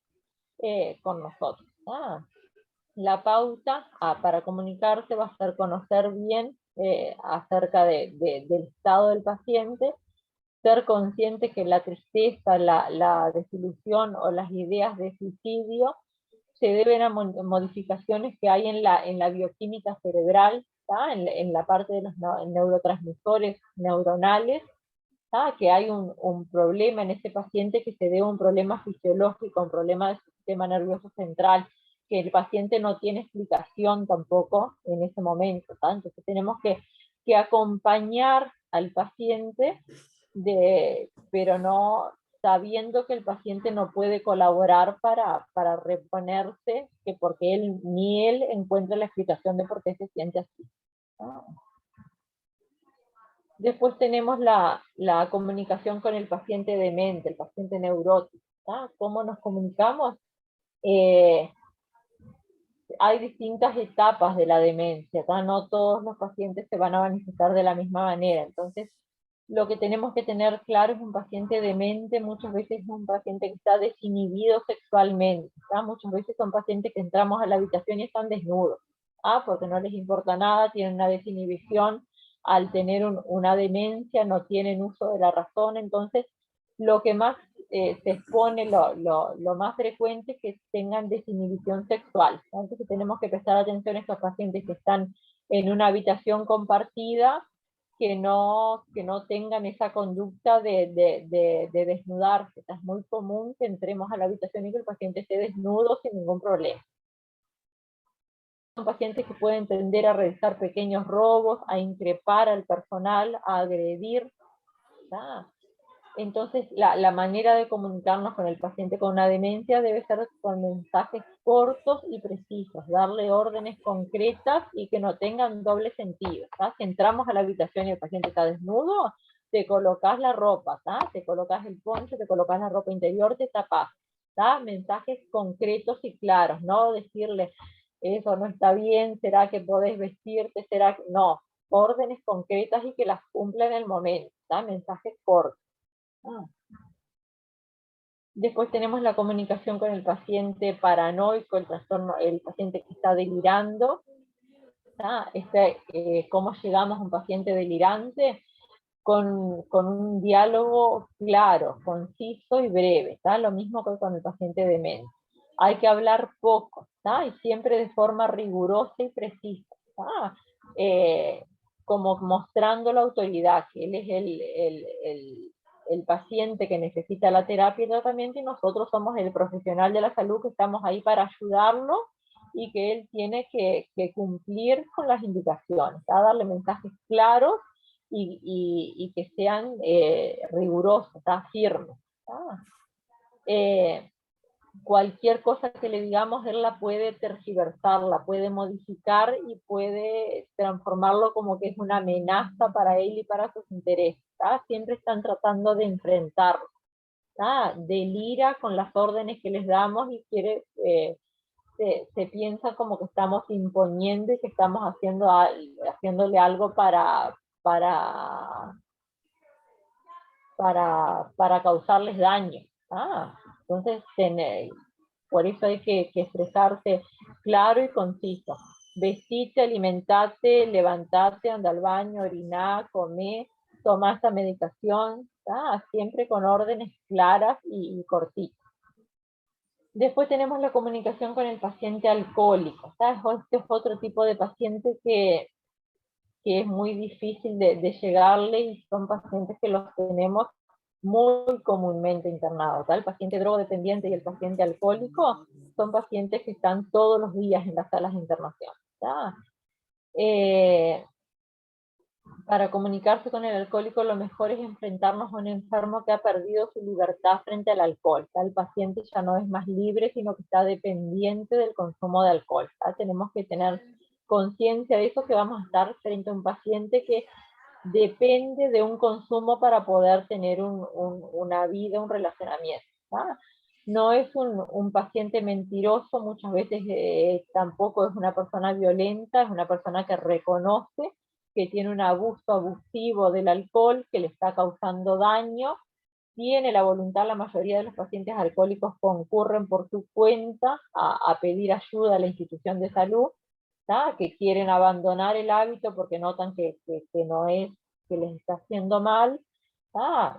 con nosotros. ¿Tá? La pauta para comunicarse va a ser conocer bien acerca del estado del paciente, ser consciente que la tristeza, la desilusión o las ideas de suicidio se deben a modificaciones que hay en la bioquímica cerebral, ¿tá? En la parte de los neurotransmisores neuronales, ¿tá? Que hay un problema en ese paciente que se debe a un problema fisiológico, un problema del sistema nervioso central, que el paciente no tiene explicación tampoco en ese momento. ¿Tá? Entonces tenemos que acompañar al paciente, pero no sabiendo que el paciente no puede colaborar para reponerse, que porque ni él encuentra la explicación de por qué se siente así. ¿No? Después tenemos la comunicación con el paciente demente, el paciente neurótico. ¿Tá? ¿Cómo nos comunicamos? Hay distintas etapas de la demencia, ¿tá? No todos los pacientes se van a manifestar de la misma manera. Entonces, lo que tenemos que tener claro es un paciente demente, muchas veces es un paciente que está desinhibido sexualmente. ¿Tá? Muchas veces son pacientes que entramos a la habitación y están desnudos, ¿tá? Porque no les importa nada, tienen una desinhibición. Al tener una demencia no tienen uso de la razón, entonces lo que más se expone, lo más frecuente es que tengan desinhibición sexual. Entonces tenemos que prestar atención a estos pacientes que están en una habitación compartida, que no tengan esa conducta de desnudarse. Es muy común que entremos a la habitación y que el paciente esté desnudo sin ningún problema. Son pacientes que pueden tender a realizar pequeños robos, a increpar al personal, a agredir. ¿Tá? Entonces, la manera de comunicarnos con el paciente con una demencia debe ser con mensajes cortos y precisos, darle órdenes concretas y que no tengan doble sentido. ¿Tá? Si entramos a la habitación y el paciente está desnudo, te colocas la ropa, ¿tá? Te colocas el poncho, te colocas la ropa interior, te tapas. ¿Tá? Mensajes concretos y claros, no decirle, eso no está bien, ¿será que podés vestirte? ¿Será que...? No, órdenes concretas y que las cumpla en el momento, ¿tá? Mensajes cortos. Después tenemos la comunicación con el paciente paranoico, el trastorno, el paciente que está delirando. ¿Cómo llegamos a un paciente delirante? Con un diálogo claro, conciso y breve. Lo mismo que con el paciente demente. Hay que hablar poco, y siempre de forma rigurosa y precisa. Como mostrando la autoridad, que él es el paciente que necesita la terapia y tratamiento, y nosotros somos el profesional de la salud que estamos ahí para ayudarlo, y que él tiene que cumplir con las indicaciones, darle mensajes claros y que sean rigurosos, firmes. Cualquier cosa que le digamos, él la puede tergiversar, la puede modificar y puede transformarlo como que es una amenaza para él y para sus intereses. Siempre están tratando de enfrentarlo. Delira con las órdenes que les damos y quiere, se piensa como que estamos imponiendo y que estamos haciéndole algo para causarles daño. Entonces, por eso hay que expresarse claro y conciso. Vestite, alimentate, levantate, anda al baño, oriná, comé, toma esta medicación, siempre con órdenes claras y cortitas. Después tenemos la comunicación con el paciente alcohólico. Este es otro tipo de paciente que es muy difícil de llegarle, y son pacientes que los tenemos muy comúnmente internados. El paciente drogodependiente y el paciente alcohólico son pacientes que están todos los días en las salas de internación. Para comunicarse con el alcohólico, lo mejor es enfrentarnos a un enfermo que ha perdido su libertad frente al alcohol. El paciente ya no es más libre, sino que está dependiente del consumo de alcohol. Tenemos que tener conciencia de eso, que vamos a estar frente a un paciente que depende de un consumo para poder tener una vida, un relacionamiento. No es un paciente mentiroso, muchas veces tampoco es una persona violenta, es una persona que reconoce que tiene un abuso abusivo del alcohol que le está causando daño, tiene la voluntad. La mayoría de los pacientes alcohólicos concurren por su cuenta a pedir ayuda a la institución de salud, que quieren abandonar el hábito porque notan que no es, que les está haciendo mal.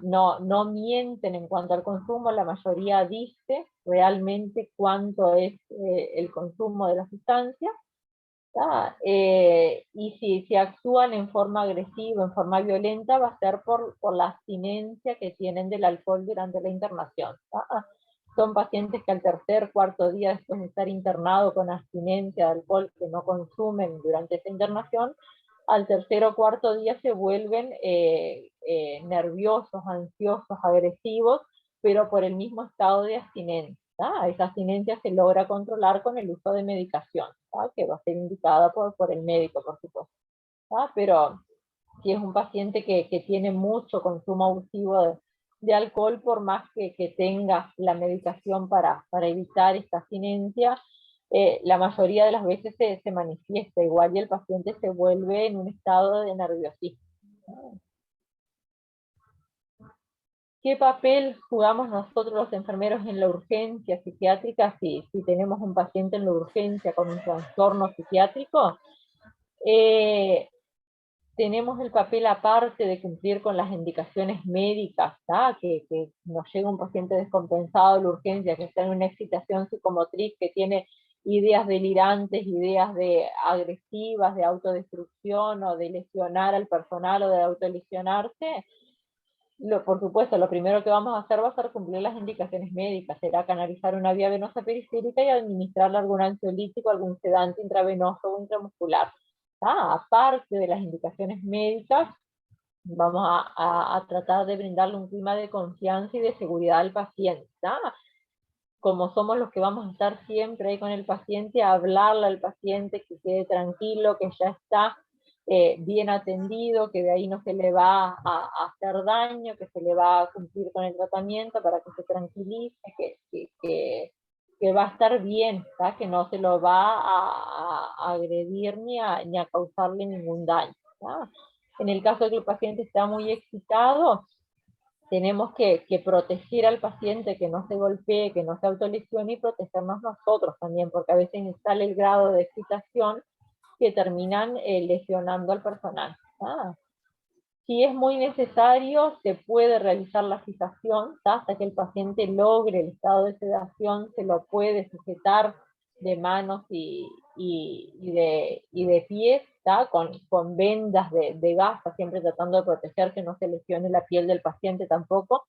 No mienten en cuanto al consumo, la mayoría dice realmente cuánto es el consumo de la sustancia. Y si actúan en forma agresiva, en forma violenta, va a ser por la abstinencia que tienen del alcohol durante la internación. Son pacientes que al tercer, cuarto día después de estar internado con abstinencia de alcohol, que no consumen durante esa internación, al tercer o cuarto día se vuelven nerviosos, ansiosos, agresivos, pero por el mismo estado de abstinencia. Esa abstinencia se logra controlar con el uso de medicación, que va a ser indicada por el médico, por supuesto. Pero si es un paciente que tiene mucho consumo abusivo de alcohol, por más que tenga la medicación para evitar esta abstinencia, la mayoría de las veces se manifiesta igual y el paciente se vuelve en un estado de nerviosismo. ¿Qué papel jugamos nosotros los enfermeros en la urgencia psiquiátrica si tenemos un paciente en la urgencia con un trastorno psiquiátrico? Tenemos el papel, aparte de cumplir con las indicaciones médicas, que nos llega un paciente descompensado de la urgencia, que está en una excitación psicomotriz, que tiene ideas delirantes, ideas agresivas, de autodestrucción o de lesionar al personal o de autolesionarse. Por supuesto, lo primero que vamos a hacer va a ser cumplir las indicaciones médicas, será canalizar una vía venosa periférica y administrarle algún ansiolítico, algún sedante intravenoso o intramuscular. Aparte de las indicaciones médicas, Vamos a tratar de brindarle un clima de confianza y de seguridad al paciente. Como somos los que vamos a estar siempre ahí con el paciente, hablarle al paciente que quede tranquilo, que ya está bien atendido, que de ahí no se le va a hacer daño, que se le va a cumplir con el tratamiento para que se tranquilice, que va a estar bien, que no se lo va a agredir ni a causarle ningún daño. En el caso de que el paciente está muy excitado, tenemos que proteger al paciente, que no se golpee, que no se autolesione, y protegernos nosotros también, porque a veces sale el grado de excitación que terminan lesionando al personal. Si es muy necesario, se puede realizar la fijación, hasta que el paciente logre el estado de sedación, se lo puede sujetar de manos y de pies, con vendas de gasa, siempre tratando de proteger que no se lesione la piel del paciente tampoco.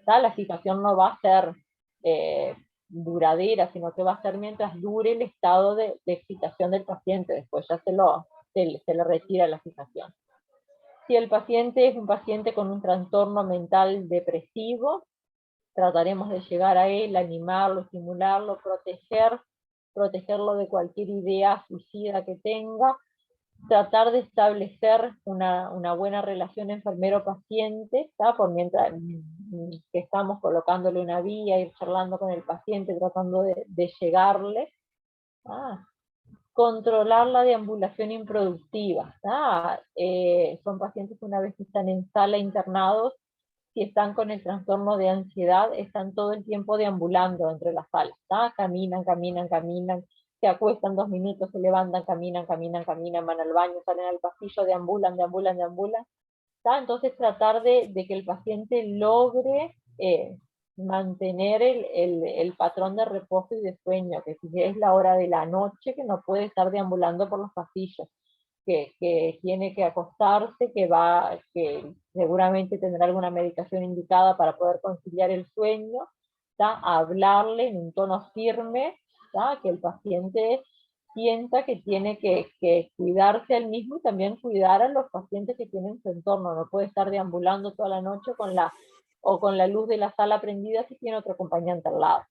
La fijación no va a ser duradera, sino que va a ser mientras dure el estado de excitación del paciente, después ya se le retira la fijación. Si el paciente es un paciente con un trastorno mental depresivo, trataremos de llegar a él, animarlo, estimularlo, protegerlo de cualquier idea suicida que tenga, tratar de establecer una buena relación enfermero-paciente, por mientras que estamos colocándole una vía, ir charlando con el paciente, tratando de llegarle. Controlar la deambulación improductiva. Son pacientes que una vez que están en sala internados, si están con el trastorno de ansiedad, están todo el tiempo deambulando entre las salas. Caminan, se acuestan 2 minutos, se levantan, caminan, van al baño, salen al pasillo, deambulan. Entonces tratar de que el paciente logre mantener el patrón de reposo y de sueño, que si es la hora de la noche, que no puede estar deambulando por los pasillos, que tiene que acostarse, que seguramente tendrá alguna medicación indicada para poder conciliar el sueño, hablarle en un tono firme, que el paciente sienta que tiene que cuidarse al mismo y también cuidar a los pacientes que tienen su entorno. No puede estar deambulando toda la noche con la luz de la sala prendida si tiene otro acompañante al lado.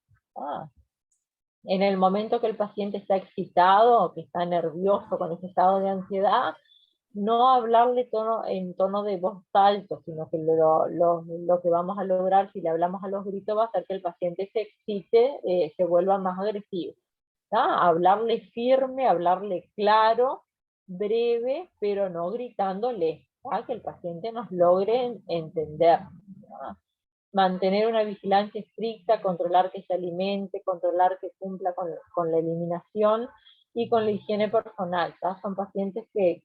En el momento que el paciente está excitado, que está nervioso con ese estado de ansiedad, no hablarle en tono de voz alto, sino que lo que vamos a lograr si le hablamos a los gritos va a hacer que el paciente se excite, se vuelva más agresivo. Hablarle firme, hablarle claro, breve, pero no gritándole, que el paciente nos logre entender. Mantener una vigilancia estricta, controlar que se alimente, controlar que cumpla con la eliminación y con la higiene personal. Son pacientes que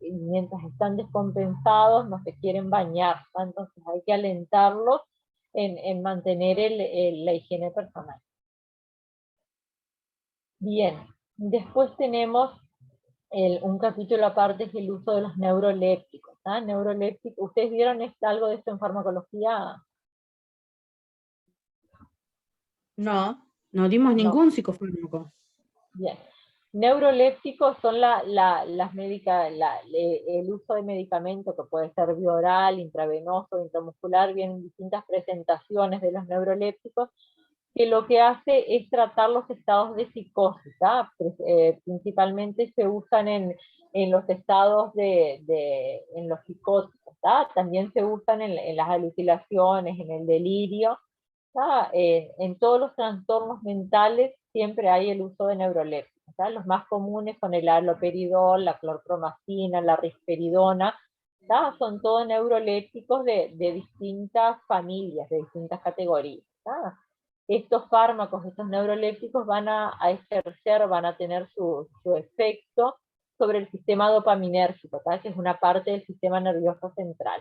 mientras están descompensados no se quieren bañar, entonces hay que alentarlos en mantener la higiene personal. Bien, después tenemos un capítulo aparte, es el uso de los neurolépticos. ¿Ustedes vieron algo de esto en farmacología? No dimos ningún psicofármaco. Bien. Neurolépticos son el uso de medicamentos que puede ser bioral, intravenoso, intramuscular, vienen distintas presentaciones de los neurolépticos, que lo que hace es tratar los estados de psicosis. Principalmente se usan en los estados en los psicóticos. También se usan en las alucinaciones, en el delirio. En todos los trastornos mentales siempre hay el uso de neurolépticos. Los más comunes son el haloperidol, la clorpromacina, la risperidona. Son todos neurolépticos de distintas familias, de distintas categorías. Estos fármacos, estos neurolépticos van a ejercer, van a tener su efecto sobre el sistema dopaminérgico, que es una parte del sistema nervioso central.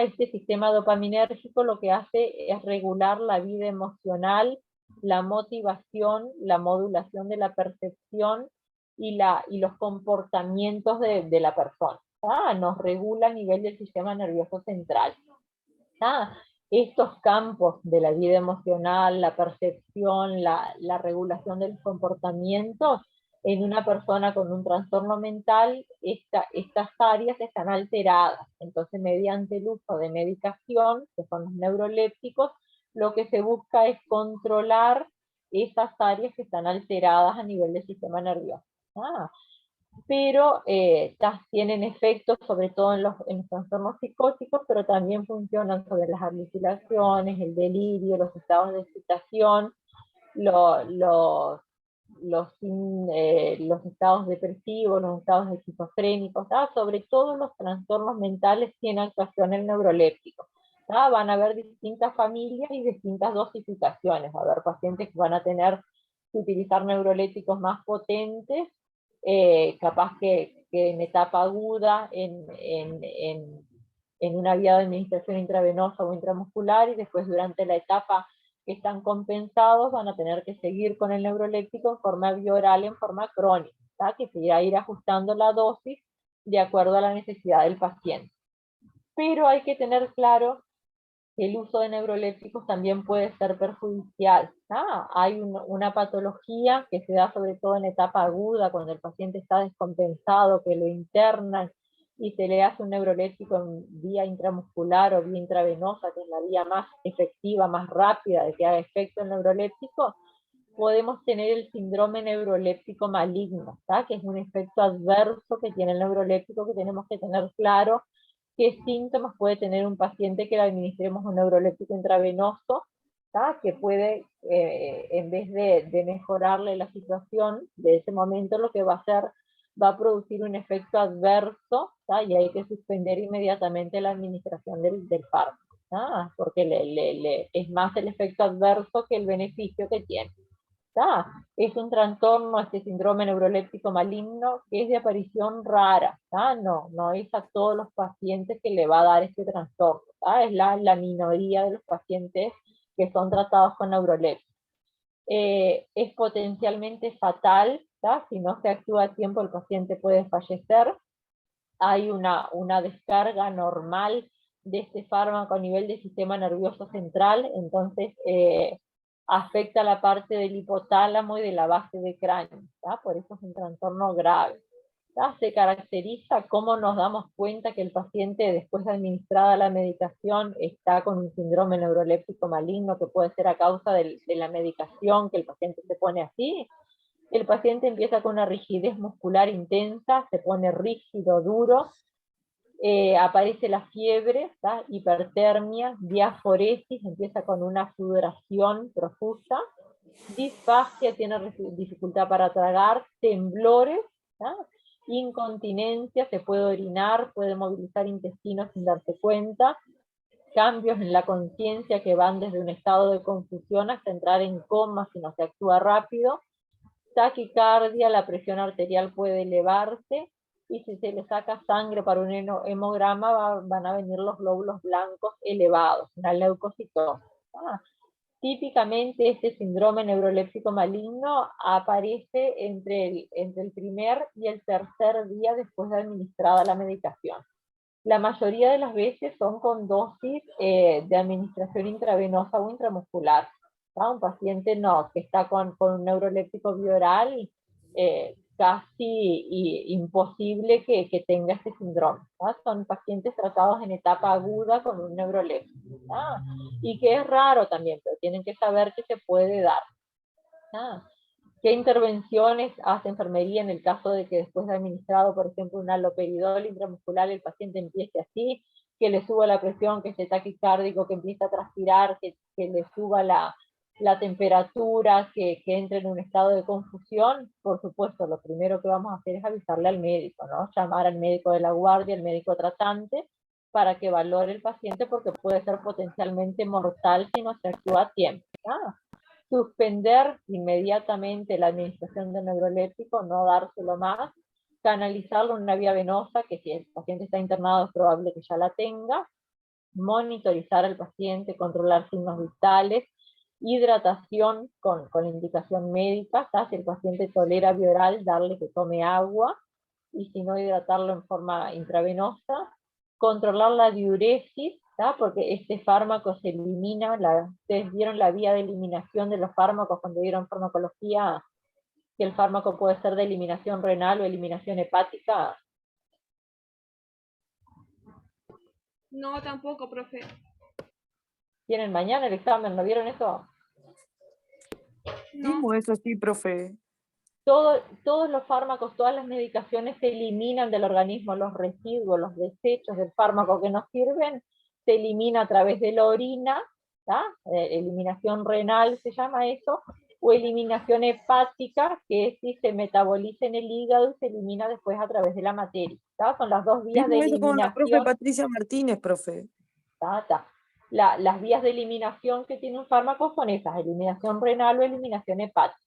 Este sistema dopaminérgico lo que hace es regular la vida emocional, la motivación, la modulación de la percepción y los comportamientos de la persona. Nos regula a nivel del sistema nervioso central. Estos campos de la vida emocional, la percepción, la regulación de los comportamientos, en una persona con un trastorno mental, estas áreas están alteradas. Entonces, mediante el uso de medicación, que son los neurolépticos, lo que se busca es controlar esas áreas que están alteradas a nivel del sistema nervioso. Pero tienen efectos sobre todo en los trastornos psicóticos, pero también funcionan sobre las alucinaciones, el delirio, los estados de excitación, los estados depresivos, los estados esquizofrénicos, sobre todo los trastornos mentales tienen actuación el neuroléptico. Van a haber distintas familias y distintas dosificaciones. Va a haber pacientes que van a tener que utilizar neurolépticos más potentes, capaz que en etapa aguda, en una vía de administración intravenosa o intramuscular, y después durante la etapa que están compensados van a tener que seguir con el neuroléptico en forma bioral, en forma crónica, que se irá a ir ajustando la dosis de acuerdo a la necesidad del paciente. Pero hay que tener claro que el uso de neurolépticos también puede ser perjudicial. Hay una patología que se da sobre todo en etapa aguda, cuando el paciente está descompensado, que lo internan y se le hace un neuroléptico en vía intramuscular o vía intravenosa, que es la vía más efectiva, más rápida de que haga efecto el neuroléptico, podemos tener el síndrome neuroléptico maligno, que es un efecto adverso que tiene el neuroléptico, que tenemos que tener claro qué síntomas puede tener un paciente que le administremos un neuroléptico intravenoso, que puede, en vez de mejorarle la situación de ese momento, lo que va a hacer, va a producir un efecto adverso, y hay que suspender inmediatamente la administración del fármaco, porque es más el efecto adverso que el beneficio que tiene. Es un trastorno, este síndrome neuroléptico maligno, que es de aparición rara. No es a todos los pacientes que le va a dar este trastorno. Es la minoría de los pacientes que son tratados con neurolépticos. Es potencialmente fatal. Si no se actúa a tiempo, el paciente puede fallecer. Hay una descarga normal de este fármaco a nivel del sistema nervioso central, entonces afecta la parte del hipotálamo y de la base de cráneo, por eso es un trastorno grave. Se caracteriza cómo nos damos cuenta que el paciente, después de administrada la medicación, está con un síndrome neuroléptico maligno, que puede ser a causa de la medicación, que el paciente se pone así. El paciente empieza con una rigidez muscular intensa, se pone rígido, duro, aparece la fiebre, hipertermia, diaforesis, empieza con una sudoración profusa, disfagia, tiene dificultad para tragar, temblores, incontinencia, se puede orinar, puede movilizar intestinos sin darse cuenta, cambios en la conciencia que van desde un estado de confusión hasta entrar en coma si no se actúa rápido, taquicardia, la presión arterial puede elevarse, y si se le saca sangre para un hemograma van a venir los glóbulos blancos elevados, una leucocitosis. Típicamente este síndrome neuroléptico maligno aparece entre el primer y el tercer día después de administrada la medicación. La mayoría de las veces son con dosis de administración intravenosa o intramuscular. Un paciente que está con un neuroléptico bioral, casi imposible que tenga este síndrome. Son pacientes tratados en etapa aguda con un neuroléptico. Y que es raro también, pero tienen que saber que se puede dar. ¿Qué intervenciones hace enfermería en el caso de que después de administrado, por ejemplo, un haloperidol intramuscular, el paciente empiece así, que le suba la presión, que esté taquicárdico, que empiece a transpirar, que le suba la temperatura, que entre en un estado de confusión? Por supuesto, lo primero que vamos a hacer es avisarle al médico, llamar al médico de la guardia, al médico tratante, para que valore el paciente, porque puede ser potencialmente mortal si no se actúa a tiempo. Suspender inmediatamente la administración de neuroléptico, no dárselo más, canalizarlo en una vía venosa, que si el paciente está internado es probable que ya la tenga, monitorizar al paciente, controlar signos vitales, hidratación con indicación médica, si el paciente tolera bioral, darle que tome agua, y si no, hidratarlo en forma intravenosa, controlar la diuresis, porque este fármaco se elimina, ustedes vieron la vía de eliminación de los fármacos cuando dieron farmacología que el fármaco puede ser de eliminación renal o eliminación hepática? No, tampoco, profe. ¿Tienen mañana el examen? ¿No vieron eso? Vimos eso, sí, profe. Todos los fármacos, todas las medicaciones se eliminan del organismo, los residuos, los desechos del fármaco que no sirven, se elimina a través de la orina, ¿tá? Eliminación renal se llama eso, o eliminación hepática, que es si se metaboliza en el hígado y se elimina después a través de la materia, ¿tá? Son las dos vías de Vimos eso con la profe eliminación. Patricia Martínez, profe. ¿Tá? Las vías de eliminación que tiene un fármaco son esas, eliminación renal o eliminación hepática.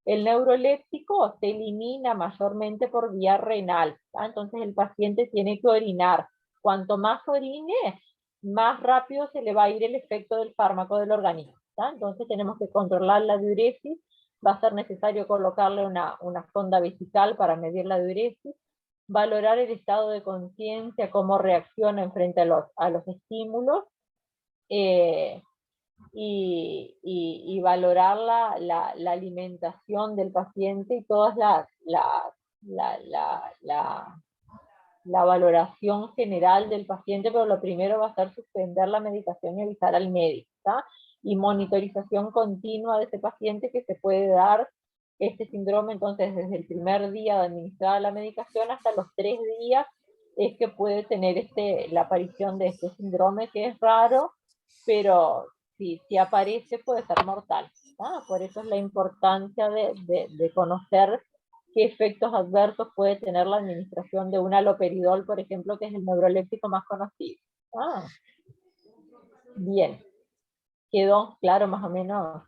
El neuroléptico se elimina mayormente por vía renal, ¿tá? Entonces el paciente tiene que orinar. Cuanto más orine, más rápido se le va a ir el efecto del fármaco del organismo, ¿tá? Entonces tenemos que controlar la diuresis, va a ser necesario colocarle una sonda vesical para medir la diuresis, valorar el estado de conciencia, cómo reacciona en frente a los estímulos, y valorar la alimentación del paciente y todas la valoración general del paciente, pero lo primero va a ser suspender la medicación y avisar al médico, ¿tá? Y monitorización continua de ese paciente, que se puede dar este síndrome, entonces desde el primer día de administrar la medicación hasta los 3 días es que puede tener la aparición de este síndrome, que es raro, pero si aparece puede ser mortal, ¿tá? Por eso es la importancia de conocer qué efectos adversos puede tener la administración de un haloperidol, por ejemplo, que es el neuroléptico más conocido. Bien, ¿quedó claro más o menos?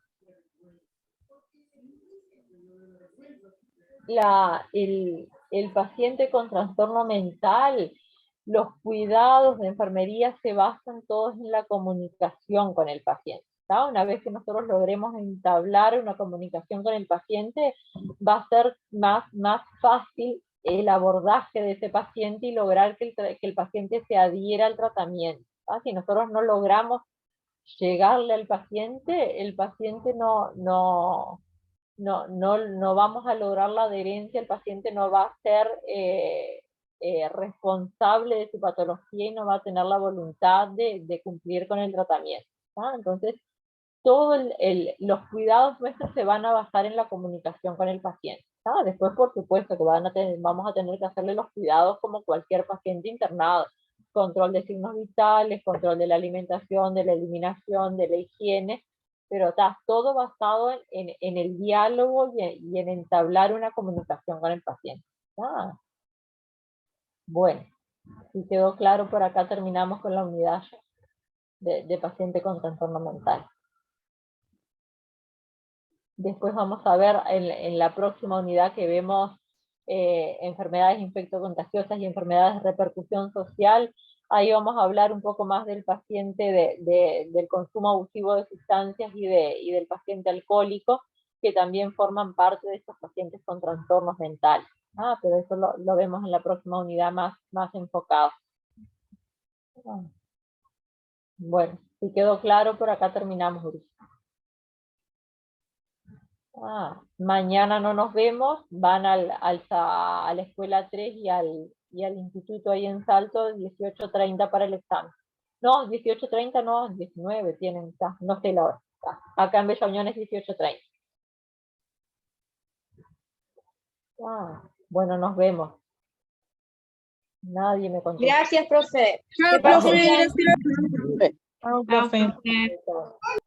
El paciente con trastorno mental, los cuidados de enfermería se basan todos en la comunicación con el paciente, ¿tá? Una vez que nosotros logremos entablar una comunicación con el paciente, va a ser más fácil el abordaje de ese paciente y lograr que el paciente se adhiera al tratamiento, ¿tá? Si nosotros no logramos llegarle al paciente, el paciente no vamos a lograr la adherencia, el paciente no va a ser responsable de su patología y no va a tener la voluntad de cumplir con el tratamiento, ¿tá? Entonces, todos los cuidados nuestros se van a basar en la comunicación con el paciente, ¿tá? Después, por supuesto, que vamos a tener que hacerle los cuidados como cualquier paciente internado, control de signos vitales, control de la alimentación, de la eliminación, de la higiene, pero está todo basado en el diálogo y en entablar una comunicación con el paciente. Bueno, si quedó claro, por acá terminamos con la unidad de paciente con trastorno mental. Después vamos a ver en la próxima unidad que vemos enfermedades infectocontagiosas y enfermedades de repercusión social. Ahí vamos a hablar un poco más del paciente del consumo abusivo de sustancias y del paciente alcohólico, que también forman parte de estos pacientes con trastornos mentales. Pero eso lo vemos en la próxima unidad más enfocado. Bueno, si quedó claro, por acá terminamos, Uri. Mañana no nos vemos, van a la escuela 3 y al instituto ahí en Salto, 18:30 para el examen. No, 18:30 no, 19 tienen, no sé la hora. Acá en Bella Unión es 18:30. Bueno, nos vemos. Nadie me contesta. Gracias, profe. Chao, Que pasen profe. bien. Gracias. Chao, profe.